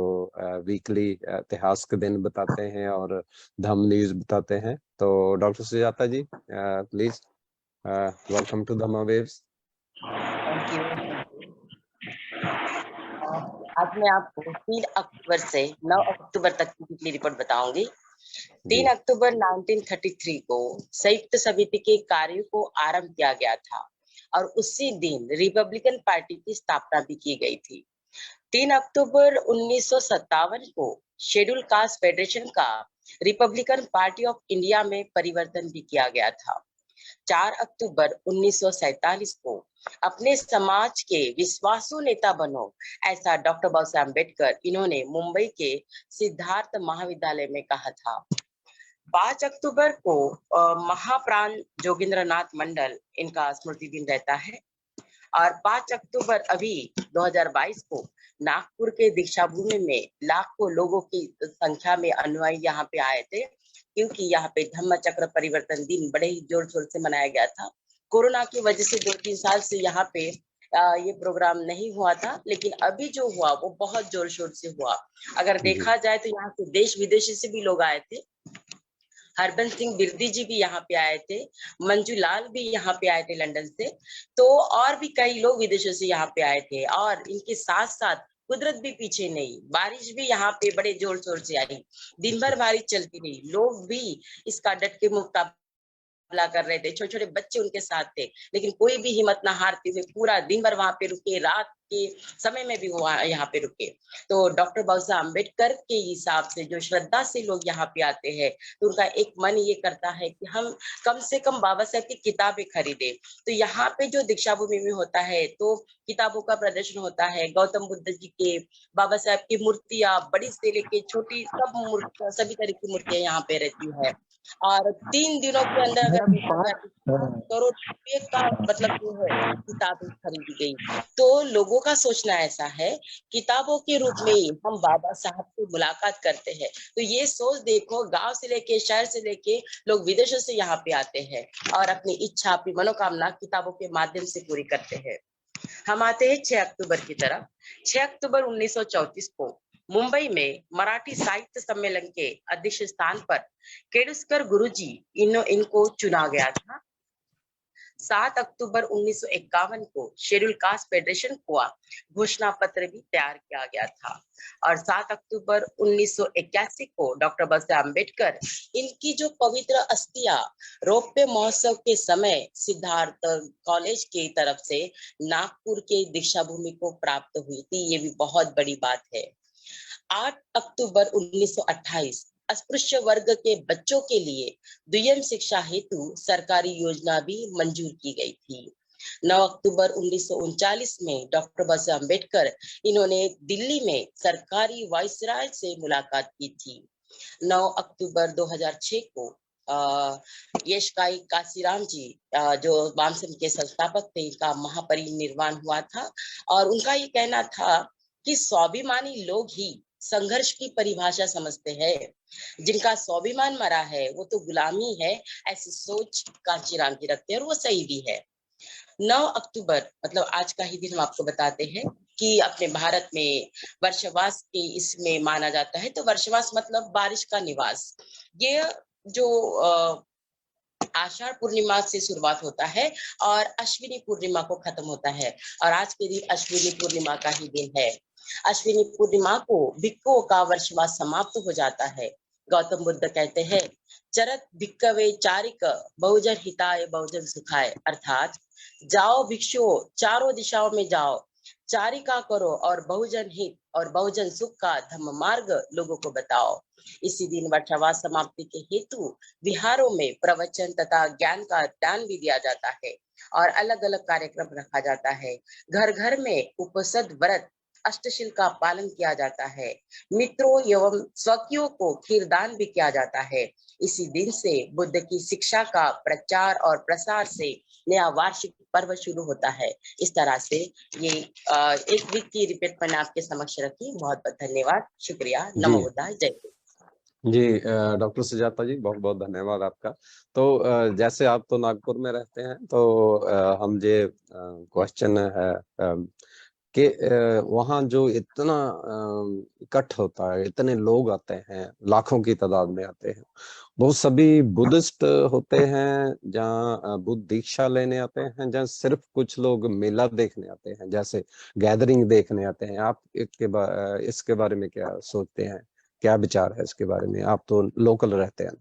वीकली इतिहास के दिन बताते हैं और धम्म न्यूज बताते हैं। तो doctor Sujata ji, please welcome to Dhamma waves. Thank you. आज मैं आपको 3 अक्टूबर से 9 अक्टूबर तक की पिछली रिपोर्ट बताऊंगी। 3 अक्टूबर 1933 को संयुक्त समिति के कार्यों को आरंभ किया गया था और उसी दिन रिपब्लिकन पार्टी की स्थापना भी की गई थी। 3 अक्टूबर 1957 को शेड्यूल कास्ट फेडरेशन का रिपब्लिकन पार्टी ऑफ इंडिया में परिवर्तन भी किया गया था। 4 अक्टूबर 1947 को अपने समाज के विश्वासु नेता बनो, ऐसा डॉक्टर बाबा साहब अम्बेडकर इन्होंने मुंबई के सिद्धार्थ महाविद्यालय में कहा था। 5 अक्टूबर को महाप्राण जोगिंद्रनाथ मंडल इनका स्मृति दिन रहता है। और 5 अक्टूबर अभी 2022 को नागपुर के दीक्षा भूमि में लाखों लोगों की संख्या में अनुयायी यहाँ पे आए थे, क्योंकि यहाँ पे धम्म चक्र परिवर्तन दिन बड़े ही जोर शोर से मनाया गया था। कोरोना की वजह से 2-3 साल से यहाँ पे ये प्रोग्राम नहीं हुआ था, लेकिन अभी जो हुआ वो बहुत जोर शोर से हुआ। अगर देखा जाए तो यहाँ से देश विदेशी से भी लोग आए थे। हरबंस सिंह बिरदी जी भी यहाँ पे आए थे, मंजू लाल भी यहाँ पे आए थे लंदन से। तो और भी कई लोग विदेशों से यहाँ पे आए थे और इनके साथ साथ कुदरत भी पीछे नहीं, बारिश भी यहाँ पे बड़े जोर शोर से आई, दिन भर बारिश चलती रही, लोग भी इसका डट के मुकाबला कर रहे थे, छोटे छोटे बच्चे उनके साथ थे, लेकिन कोई भी हिम्मत ना हारते हुए पूरा दिन भर वहां पे रुके, रात के समय में भी वो यहाँ पे रुके। तो डॉक्टर बाबा साहब अम्बेडकर के हिसाब से जो श्रद्धा से लोग यहाँ पे आते हैं, तो उनका एक मन ये करता है कि हम कम से कम बाबा साहब की किताबें खरीदे। तो यहाँ पे जो दीक्षा भूमि में होता है तो किताबों का प्रदर्शन होता है, गौतम बुद्ध जी के, बाबा साहब की मूर्तियां बड़ी से लेके छोटी सब मूर्तियां, सभी तरह की मूर्तियां यहाँ पे रहती है। और 3 दिनों के अंदर अगर देखा जाए तो करोड़ रुपये का मतलब जो है किताबें खरीदी गई। तो लोगों का सोचना ऐसा है, किताबों के रूप में ही हम बाबा साहब से मुलाकात करते हैं। तो ये सोच देखो, गांव से लेके शहर से लेके लोग विदेशों से यहाँ पे आते हैं और अपनी इच्छा, अपनी मनोकामना किताबों के माध्यम से पूरी करते हैं। हम आते हैं 6 अक्टूबर की तरफ। 6 अक्टूबर 1934 को मुंबई में मराठी साहित्य सम्मेलन के अध्यक्ष स्थान पर केडुस्कर गुरुजी इनको चुना गया था। 7 अक्टूबर 1951 को शेड्यूल कास्ट फेडरेशन का घोषणा पत्र भी तैयार किया गया था। और 7 अक्टूबर 1981 को डॉक्टर बाबा साहब अम्बेडकर इनकी जो पवित्र अस्थियां रौप्य महोत्सव के समय सिद्धार्थ कॉलेज की तरफ से नागपुर के दीक्षा भूमि को प्राप्त हुई थी। ये भी बहुत बड़ी बात है। 8 अक्टूबर 1928 अस्पृश्य वर्ग के बच्चों के लिए द्वितीय शिक्षा हेतु सरकारी योजना भी मंजूर की गई थी। 9 अक्टूबर 1939 में डॉक्टर बाबा साहब अम्बेडकर इन्होंने दिल्ली में सरकारी वाइसराय से मुलाकात की थी। 9 अक्टूबर 2006 को यशकाई काशीराम जी जो वामसम के संस्थापक थे, इनका महापरिनिर्वाण हुआ था। और उनका ये कहना था कि स्वाभिमानी लोग ही संघर्ष की परिभाषा समझते हैं, जिनका स्वाभिमान मरा है वो तो गुलामी है, ऐसी सोच कांचीराम की रखते हैं और वो सही भी है। 9 अक्टूबर मतलब आज का ही दिन हम आपको बताते हैं कि अपने भारत में वर्षवास के इसमें माना जाता है। तो वर्षवास मतलब बारिश का निवास। ये जो आषाढ़ पूर्णिमा से शुरुआत होता है और अश्विनी पूर्णिमा को खत्म होता है। और आज के दिन अश्विनी पूर्णिमा का ही दिन है। अश्विनी पूर्णिमा को भिक्षुओं का वर्षवास समाप्त हो जाता है। गौतम बुद्ध कहते हैं, चरत भिक्खवे चारिक बहुजन हिताय बहुजन सुखाय, अर्थात जाओ भिक्षुओं, चारों दिशाओं में जाओ, चारिका करो और बहुजन हित और बहुजन सुख का धम्म मार्ग लोगों को बताओ। इसी दिन वर्षावास समाप्ति के हेतु विहारों में प्रवचन तथा ज्ञान का दान भी दिया जाता है और अलग अलग कार्यक्रम रखा जाता है। घर घर में उपसद व्रत अष्टशील का पालन किया जाता है। मित्रों एवं स्वकीयों को खीरदान भी किया जाता है। इसी दिन से बुद्ध की शिक्षा का प्रचार और प्रसार से नया वार्षिक पर्व शुरू होता है। इस तरह से ये एक वीक की रिपोर्ट मैंने आपके समक्ष रखी। बहुत बहुत धन्यवाद, शुक्रिया, नमो बुद्धाय, जय हिंद। जी डॉक्टर सुजाता जी, बहुत बहुत धन्यवाद आपका। तो जैसे आप तो नागपुर में रहते हैं, तो हम ये क्वेश्चन है कि वहाँ जो इतना इकट्ठ होता है, इतने लोग आते हैं, लाखों की तादाद में आते हैं, वो सभी बुद्धिस्ट होते हैं जहाँ बुद्ध दीक्षा लेने आते हैं, जहाँ सिर्फ कुछ लोग मेला देखने आते हैं, जैसे गैदरिंग देखने आते हैं? आप इसके बारे में क्या सोचते हैं, क्या विचार है इसके बारे में? आप तो लोकल रहते हैं।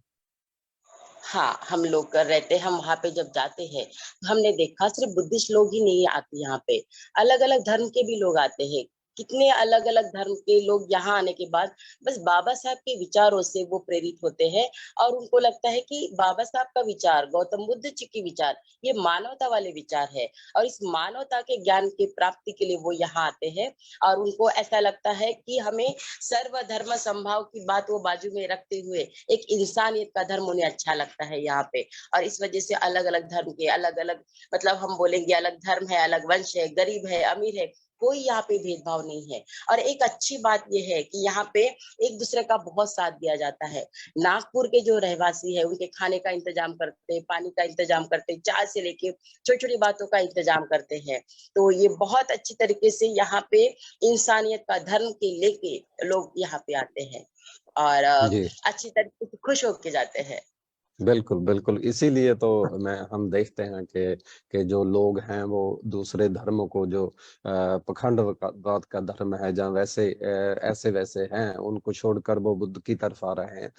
हाँ, हम लोग कर रहते हैं। हम वहाँ पे जब जाते हैं हमने देखा सिर्फ बुद्धिस्ट लोग ही नहीं आते यहाँ पे, अलग अलग धर्म के भी लोग आते हैं। कितने अलग अलग धर्म के लोग यहाँ आने के बाद बस बाबा साहब के विचारों से वो प्रेरित होते हैं और उनको लगता है कि बाबा साहब का विचार, गौतम बुद्ध जी की विचार, ये मानवता वाले विचार है और इस मानवता के ज्ञान की प्राप्ति के लिए वो यहाँ आते हैं। और उनको ऐसा लगता है कि हमें सर्वधर्म संभाव की बात वो बाजू में रखते हुए एक इंसानियत का धर्म उन्हें अच्छा लगता है यहाँ पे। और इस वजह से अलग अलग धर्म के अलग अलग, मतलब हम बोलेंगे अलग धर्म है, अलग वंश है, गरीब है, अमीर है, कोई यहाँ पे भेदभाव नहीं है। और एक अच्छी बात यह है कि यहाँ पे एक दूसरे का बहुत साथ दिया जाता है। नागपुर के जो रहवासी है उनके खाने का इंतजाम करते हैं, पानी का इंतजाम करते हैं, चाय से लेके छोटी छोटी बातों का इंतजाम करते हैं। तो ये बहुत अच्छी तरीके से यहाँ पे इंसानियत का धर्म के लेके लोग यहाँ पे आते हैं और अच्छी तरीके से खुश होके जाते हैं। बिल्कुल बिल्कुल, इसीलिए तो हम देखते हैं कि जो लोग हैं वो दूसरे धर्मों को, जो पखंडवाद का धर्म है, जहाँ वैसे ऐसे वैसे हैं, उनको छोड़कर वो बुद्ध की तरफ आ रहे हैं।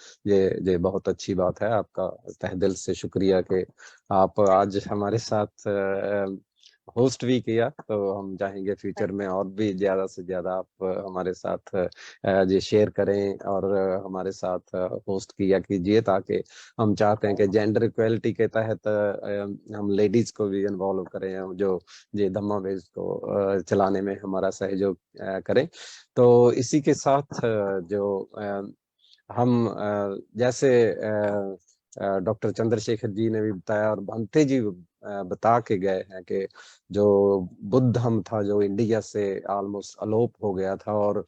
ये बहुत अच्छी बात है। आपका तहे दिल से शुक्रिया कि आप आज हमारे साथ होस्ट भी किया। तो हम चाहेंगे फ्यूचर में और भी ज्यादा से ज्यादा आप हमारे साथ ये शेयर करें और हमारे साथ होस्ट किया कीजिए, ताकि हम चाहते हैं कि जेंडर इक्वलिटी के तहत हम लेडीज को भी इन्वॉल्व करें, जो ये धम्मा वेज को चलाने में हमारा सहयोग करें। तो इसी के साथ जो हम जैसे डॉक्टर चंद्रशेखर जी ने भी बताया और भंते जी बता के गए हैं कि जो बुद्ध धर्म था, जो इंडिया से ऑलमोस्ट अलोप हो गया था, और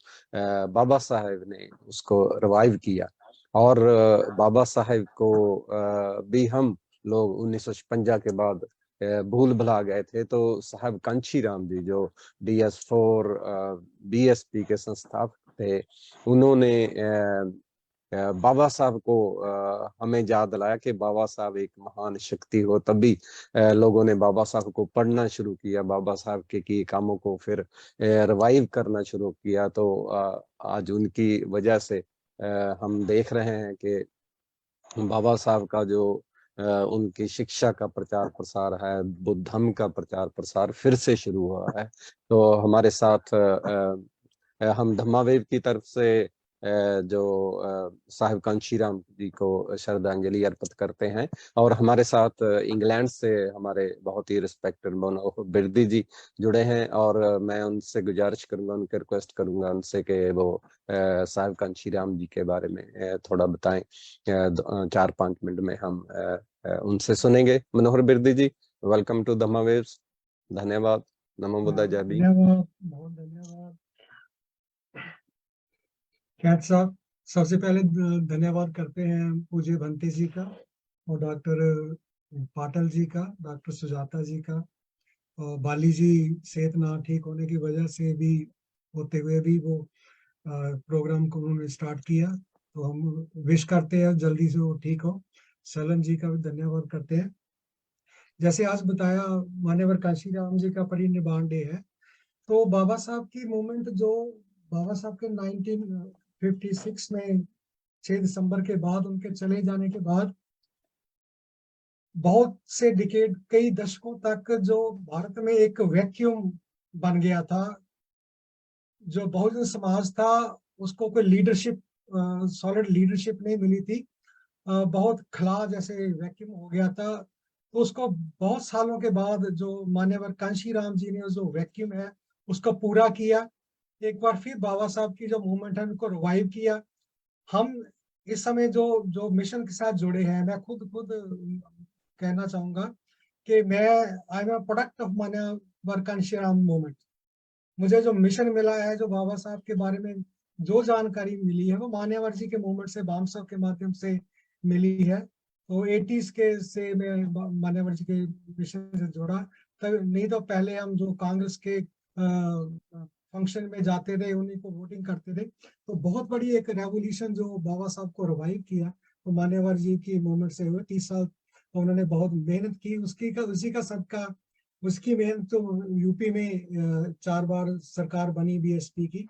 बाबा साहेब ने उसको रिवाइव किया। और बाबा साहेब को भी हम लोग 1956 के बाद भूल भुला गए थे। तो साहब कांशीराम जी, जो DS4 BSP के संस्थापक थे, उन्होंने बाबा साहब को हमें याद दिलाया कि बाबा साहब एक महान शक्ति हो। तभी लोगों ने बाबा साहब को पढ़ना शुरू किया, बाबा साहब के किए कामों को फिर रिवाइव करना शुरू किया। तो आज उनकी वजह से हम देख रहे हैं कि बाबा साहब का जो उनकी शिक्षा का प्रचार प्रसार है, बुद्ध धर्म का प्रचार प्रसार फिर से शुरू हुआ है। तो हमारे साथ हम धम्मावेव की तरफ से जो साहिब कांशीराम जी को श्रद्धांजलि अर्पित करते हैं। और हमारे साथ इंग्लैंड से हमारे बहुत ही रिस्पेक्टेड मनोहर बिरदी जी जुड़े हैं, और मैं उनसे गुजारिश करूंगा, उनके रिक्वेस्ट करूंगा उनसे कि वो साहिब कांशीराम जी के बारे में थोड़ा बताएं। 4-5 मिनट में हम उनसे सुनेंगे। मनोहर बिरदी जी, वेलकम टू धम्मावेव्स। धन्यवाद। नमो बुद्धाय। जय भीम। धन्यवाद, बहुत धन्यवाद कैट साहब। सबसे पहले धन्यवाद करते हैं पूज्य भंते जी का और डॉक्टर पाटिल जी का, डॉक्टर सुजाता जी का। और बाली जी सेहत ना ठीक होने की वजह से भी होते हुए भी वो प्रोग्राम को उन्होंने स्टार्ट किया, तो हम विश करते हैं जल्दी से वो ठीक हो। सलन जी का भी धन्यवाद करते हैं। जैसे आज बताया, मान्यवर कांशीराम जी का परिनिर्वाण डे है। तो बाबा साहब की मूवमेंट, जो बाबा साहब के 1956 में 6 दिसंबर के बाद उनके चले जाने के बाद बहुत से डिकेड, कई दशकों तक जो भारत में एक वैक्यूम बन गया था, जो बहुजन समाज था उसको कोई लीडरशिप, सॉलिड लीडरशिप नहीं मिली थी। बहुत खला जैसे वैक्यूम हो गया था। तो उसको बहुत सालों के बाद जो मान्यवर कांशीराम जी ने जो वैक्यूम है उसको पूरा किया। एक बार फिर बाबा साहब की जो मूवमेंट है उनको रिवाइव किया। हम इस समय जो जो मिशन के साथ जुड़े हैं, मैं खुद कहना चाहूंगा कि मैं I am a product of मान्यवर कांशीराम मूवमेंट। मुझे जो मिशन मिला है, जो बाबा साहब के बारे में जो जानकारी मिली है, वो मान्यवर जी के मूवमेंट से, बामसव के माध्यम से मिली है। तो 80s के से मैं मान्यवर जी के मिशन से जुड़ा। तब नहीं तो पहले हम जो कांग्रेस के फंक्शन में जाते थे, उन्हीं को वोटिंग करते थे। तो बहुत बड़ी एक रेवोल्यूशन जो बाबा साहब को रिवाइव किया तो मान्यवर जी की मूवमेंट से हुए। 30 साल तो उन्होंने बहुत मेहनत की, उसी का सबका, उसकी मेहनत तो यूपी में 4 बार सरकार बनी बीएसपी की।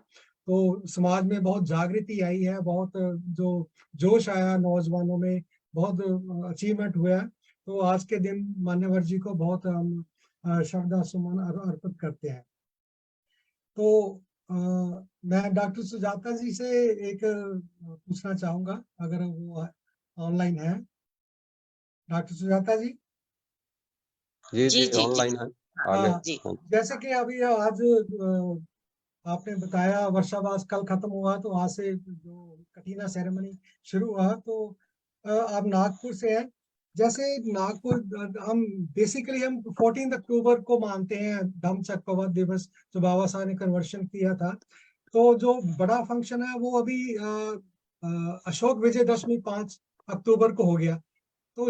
तो समाज में बहुत जागृति आई है, बहुत जो जोश आया नौजवानों में, बहुत अचीवमेंट हुआ है। तो आज के दिन मान्यवर जी को बहुत हम श्रद्धा सुमन अर्पित करते हैं। तो मैं डॉक्टर सुजाता जी से एक पूछना चाहूंगा, अगर वो ऑनलाइन है। डॉक्टर सुजाता जी। जी जी जी जी जी ऑनलाइन है आगे। हाँ, जी जैसे कि अभी आज आपने बताया वर्षावास कल खत्म हुआ, तो आज से जो कटीना सेरेमनी शुरू हुआ। तो आप नागपुर से हैं। जैसे नागपुर, हम बेसिकली हम 14 अक्टूबर को मानते हैं धम्म चक्रवर्ती दिवस, जो बाबा साहब ने कन्वर्शन किया था। तो जो बड़ा फंक्शन है वो अभी अशोक विजयदशमी 5 अक्टूबर को हो गया। तो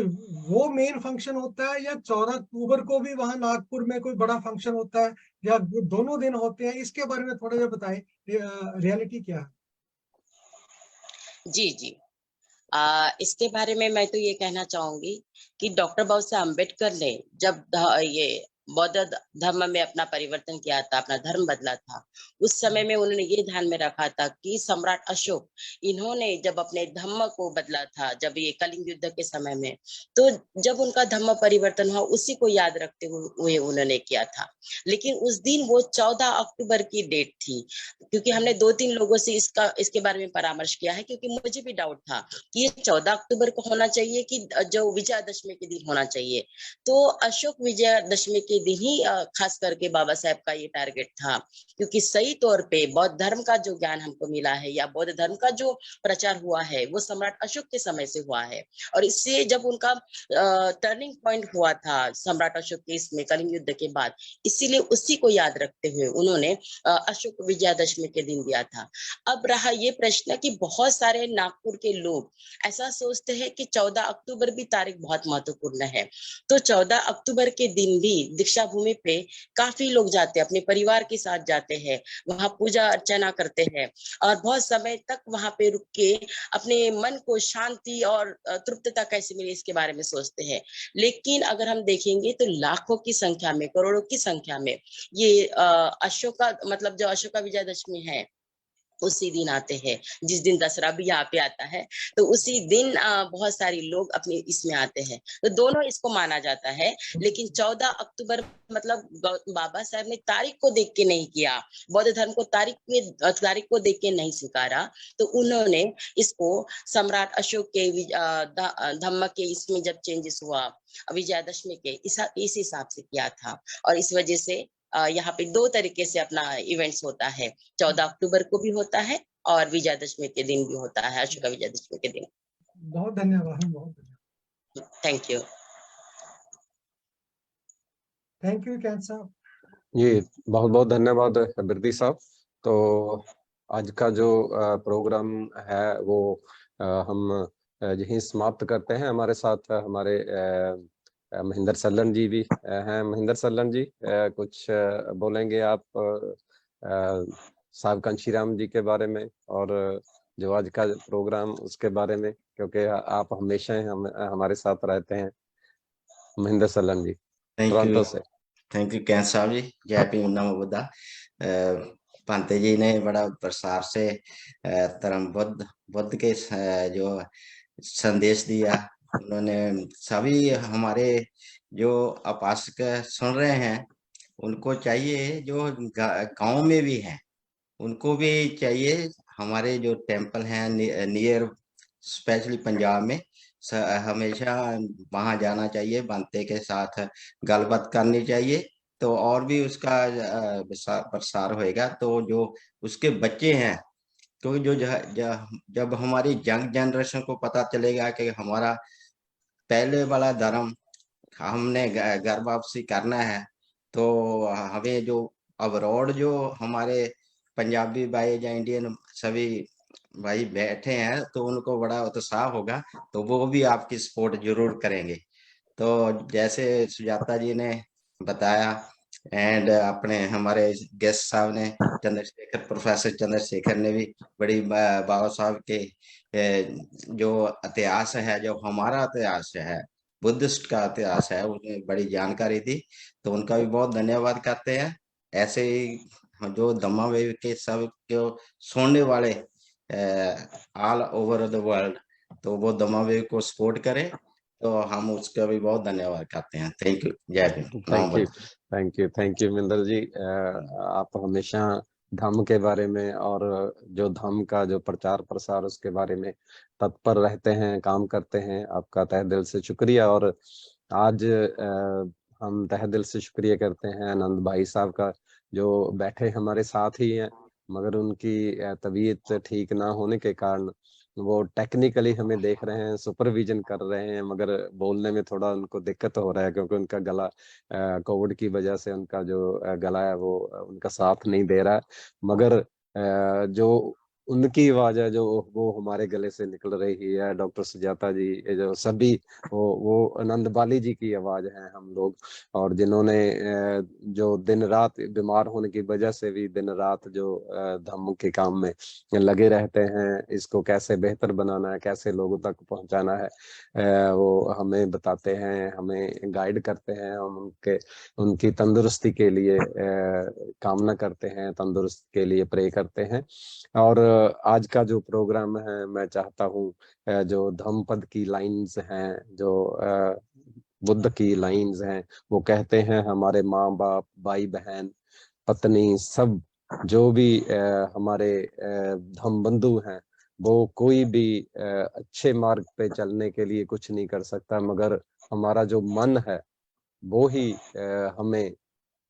वो मेन फंक्शन होता है, या 14 अक्टूबर को भी वहां नागपुर में कोई बड़ा फंक्शन होता है, या दोनों दिन होते हैं? इसके बारे में थोड़ा सा बताएं, रियलिटी क्या है? जी जी। इसके बारे में मैं तो ये कहना चाहूंगी कि डॉक्टर बाबा साहब अम्बेडकर ने जब ये बौद्ध धर्म में अपना परिवर्तन किया था, अपना धर्म बदला था, उस समय में उन्होंने ये ध्यान में रखा था कि सम्राट अशोक, इन्होंने जब अपने धर्म को बदला था, जब ये कलिंग युद्ध के समय में, तो जब उनका धर्म परिवर्तन हुआ उसी को याद रखते हुए उन्होंने किया था। लेकिन उस दिन वो 14 अक्टूबर की डेट थी, क्योंकि हमने 2-3 लोगों से इसके बारे में परामर्श किया है, क्योंकि मुझे भी डाउट था कि ये 14 अक्टूबर को होना चाहिए कि जो विजयादशमी के दिन होना चाहिए। तो अशोक विजयादशमी के दिन ही खास करके बाबा साहब का ये टारगेट था, क्योंकि सही तौर पे बौद्ध धर्म का जो ज्ञान हमको मिला है या बौद्ध धर्म का जो प्रचार हुआ है वो सम्राट अशोक के समय से हुआ है। और इससे जब उनका टर्निंग पॉइंट हुआ था सम्राट अशोक के इसमें कलिंग युद्ध के बाद, इसीलिए उसी को याद रखते हुए उन्होंने अशोक विजयादशमी के दिन दिया था। अब रहा ये प्रश्न कि बहुत सारे नागपुर के लोग ऐसा सोचते हैं कि 14 अक्टूबर भी तारीख बहुत महत्वपूर्ण है। तो 14 अक्टूबर के दिन भी दीक्षा भूमि पे काफी लोग जाते हैं, अपने परिवार के साथ जाते हैं, वहां पूजा अर्चना करते हैं और बहुत समय तक वहां पे रुक के अपने मन को शांति और तृप्तता कैसे मिले इसके बारे में सोचते हैं। लेकिन अगर हम देखेंगे तो लाखों की संख्या में, करोड़ों की संख्या में ये अशोका मतलब जो अशोका विजयादशमी है उसी दिन आते हैं, जिस दिन दशहरा भी यहाँ पे आता है। तो उसी दिन बहुत सारे लोग अपने इसमें आते हैं, तो दोनों इसको माना जाता है। लेकिन 14 अक्टूबर मतलब बाबा साहब ने तारीख को देख के नहीं किया, बौद्ध धर्म को तारीख को देख के नहीं स्वीकारा। तो उन्होंने इसको सम्राट अशोक के धम्म के इसमें जब चेंजेस हुआ विजयादशमी के इस हिसाब से किया था। और इस वजह से यहाँ पे 2 तरीके से अपना इवेंट्स होता है, 14 अक्टूबर को भी होता है और विजयादशमी के दिन भी होता है, अशोका विजयादशमी के दिन। बहुत धन्यवाद, बहुत धन्यवाद। Thank you. थैंक यू कैंथ साहब। जी बहुत बहुत धन्यवाद बिरदी साहब। तो आज का जो प्रोग्राम है वो हम यहीं समाप्त करते हैं। हमारे साथ हमारे महेंद्र सल्लन जी भी हैं। महेंद्र सल्लन जी कुछ बोलेंगे आप साहब कांशीराम जी के बारे में और जो आज का प्रोग्राम उसके बारे में, क्योंकि आप हमेशा हमारे साथ रहते हैं। महेंद्र सल्लन जी टोरंटो से। थैंक यू कैंथ साहब जी। जय भीम नमो बुद्धा। पांते जी ने बड़ा प्रसार से धर्म बुद्ध के जो संदेश दिया। उन्होंने सभी हमारे जो उपासक सुन रहे हैं उनको चाहिए, जो गांव में भी हैं उनको भी चाहिए हमारे जो टेम्पल हैं नियर स्पेशली पंजाब में हमेशा वहां जाना चाहिए, बनते के साथ गलबात करनी चाहिए, तो और भी उसका प्रसार होएगा। तो जो उसके बच्चे हैं, क्योंकि जब हमारी यंग जनरेशन को पता चलेगा कि हमारा पहले वाला धर्म हमने घर वापसी करना है, तो हमें जो अब्रॉड जो हमारे पंजाबी भाई या इंडियन सभी भाई बैठे हैं, तो उनको बड़ा उत्साह होगा, तो वो भी आपकी सपोर्ट जरूर करेंगे। तो जैसे सुजाता जी ने बताया एंड अपने हमारे गेस्ट साहब ने प्रोफेसर चंद्रशेखर ने भी बड़ी बाबा साहब के जो इतिहास है, जो हमारा इतिहास है, बुद्धिस्ट का इतिहास है, उन्हें बड़ी जानकारी दी, तो उनका भी बहुत धन्यवाद करते हैं। ऐसे ही जो धम्मा वेव के सब जो सुनने वाले ऑल ओवर द वर्ल्ड, तो वो धम्मा वेव को सपोर्ट करें, तो हम उसका भी बहुत धन्यवाद करते हैं। Thank you. जय भीम। थैंक यू मिंदर जी। आप हमेशा धम्म के बारे में और जो धम्म का जो प्रचार प्रसार उसके बारे में तत्पर रहते हैं, काम करते हैं। आपका तहे दिल से शुक्रिया। और आज हम तहे दिल से शुक्रिया करते हैं आनंद भाई साहब का, जो बैठे हमारे साथ ही हैं, मगर उनकी तबीयत ठीक ना होने के कारण वो टेक्निकली हमें देख रहे हैं, सुपरविजन कर रहे हैं, मगर बोलने में थोड़ा उनको दिक्कत हो रहा है, क्योंकि उनका गला कोविड की वजह से उनका जो गला है वो उनका साथ नहीं दे रहा है। मगर जो उनकी आवाज है जो वो हमारे गले से निकल रही है, डॉक्टर सुजाता जी, ये जो सभी वो आनंद बाली जी की आवाज है हम लोग, और जिन्होंने जो दिन रात बीमार होने की वजह से भी दिन रात जो धम्म के काम में लगे रहते हैं, इसको कैसे बेहतर बनाना है, कैसे लोगों तक पहुंचाना है, वो हमें बताते हैं, हमें गाइड करते हैं। हम उनकी तंदुरुस्ती के लिए कामना करते हैं, तंदुरुस्त के लिए प्रे करते हैं। और आज का जो प्रोग्राम है, मैं चाहता हूँ जो धम्मपद की लाइंस हैं, जो बुद्ध की लाइंस हैं, वो कहते हैं हमारे माँ बाप, भाई बहन, पत्नी, सब जो भी हमारे धम्म बंधु हैं, वो कोई भी अच्छे मार्ग पे चलने के लिए कुछ नहीं कर सकता, मगर हमारा जो मन है वो ही हमें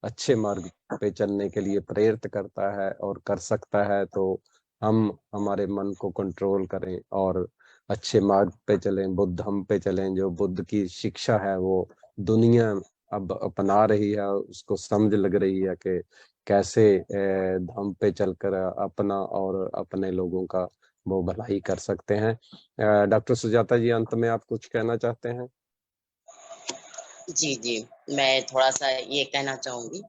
अच्छे मार्ग पे चलने के लिए प्रेरित करता है और कर सकता है। तो हम हमारे मन को कंट्रोल करें और अच्छे मार्ग पे चलें, बुद्ध हम पे चलें। जो बुद्ध की शिक्षा है वो दुनिया अब अपना रही है, उसको समझ लग रही है कि कैसे धम्म पे चलकर अपना और अपने लोगों का वो भलाई कर सकते हैं। डॉक्टर सुजाता जी, अंत में आप कुछ कहना चाहते हैं? जी, मैं थोड़ा सा ये कहना चाहूंगी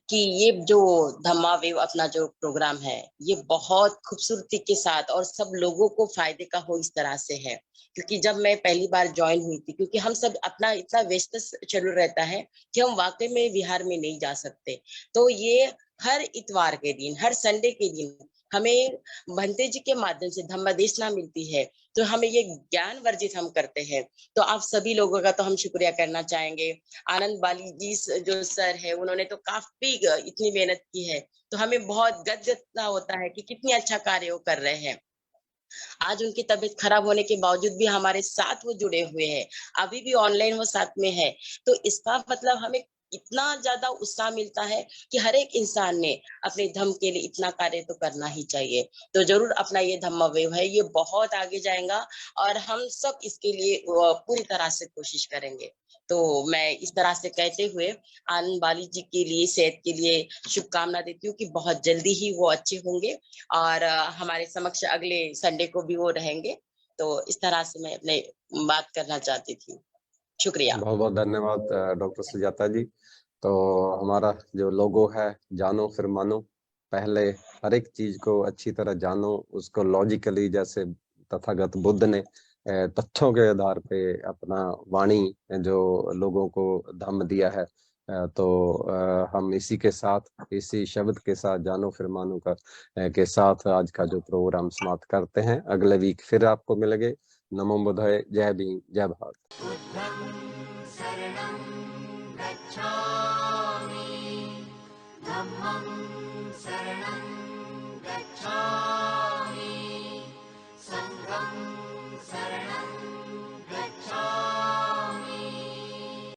कि ये जो धम्मा वेव अपना जो प्रोग्राम है, ये बहुत खूबसूरती के साथ और सब लोगों को फायदे का हो इस तरह से है। क्योंकि जब मैं पहली बार ज्वाइन हुई थी, क्योंकि हम सब अपना इतना व्यस्त शेड्यूल रहता है कि हम वाकई में बिहार में नहीं जा सकते, तो ये हर इतवार के दिन, हर संडे के दिन हमें भंते जी के माध्यम से धम्मदेशना मिलती है, तो हमें ये ज्ञान वर्जित हम करते हैं। तो आप सभी लोगों का तो हम शुक्रिया करना चाहेंगे। आनंद बाली जी जो सर है, उन्होंने तो काफी इतनी मेहनत की है, तो हमें बहुत गदगदा होता है कि कितनी अच्छा कार्य वो कर रहे हैं। आज उनकी तबीयत खराब होने के बावजूद भी हमारे साथ वो जुड़े हुए हैं, अभी भी ऑनलाइन वो साथ में है। तो इसका मतलब हमें इतना ज्यादा उत्साह मिलता है कि हर एक इंसान ने अपने धम्म के लिए इतना कार्य तो करना ही चाहिए। तो जरूर अपना ये धम्म वेव है, ये बहुत आगे जाएगा और हम सब इसके लिए पूरी तरह से कोशिश करेंगे। तो मैं इस तरह से कहते हुए आनंद बाली जी के लिए, सेहत के लिए शुभकामना देती हूँ कि बहुत जल्दी ही वो अच्छे होंगे और हमारे समक्ष अगले संडे को भी वो रहेंगे। तो इस तरह से मैं अपने बात करना चाहती थी। शुक्रिया। बहुत बहुत धन्यवाद डॉक्टर सुजाता जी। तो हमारा जो लोगो है, जानो फिर मानो, पहले हर एक चीज को अच्छी तरह जानो, उसको लॉजिकली, जैसे तथागत बुद्ध ने तथ्यों के आधार पे अपना वाणी जो लोगों को धम्म दिया है, तो हम इसी के साथ, इसी शब्द के साथ, जानो फिर मानो का के साथ आज का जो प्रोग्राम समाप्त करते हैं। अगले वीक फिर आपको मिलेंगे। नमो बुद्धाय। जय भीम, जय भारत।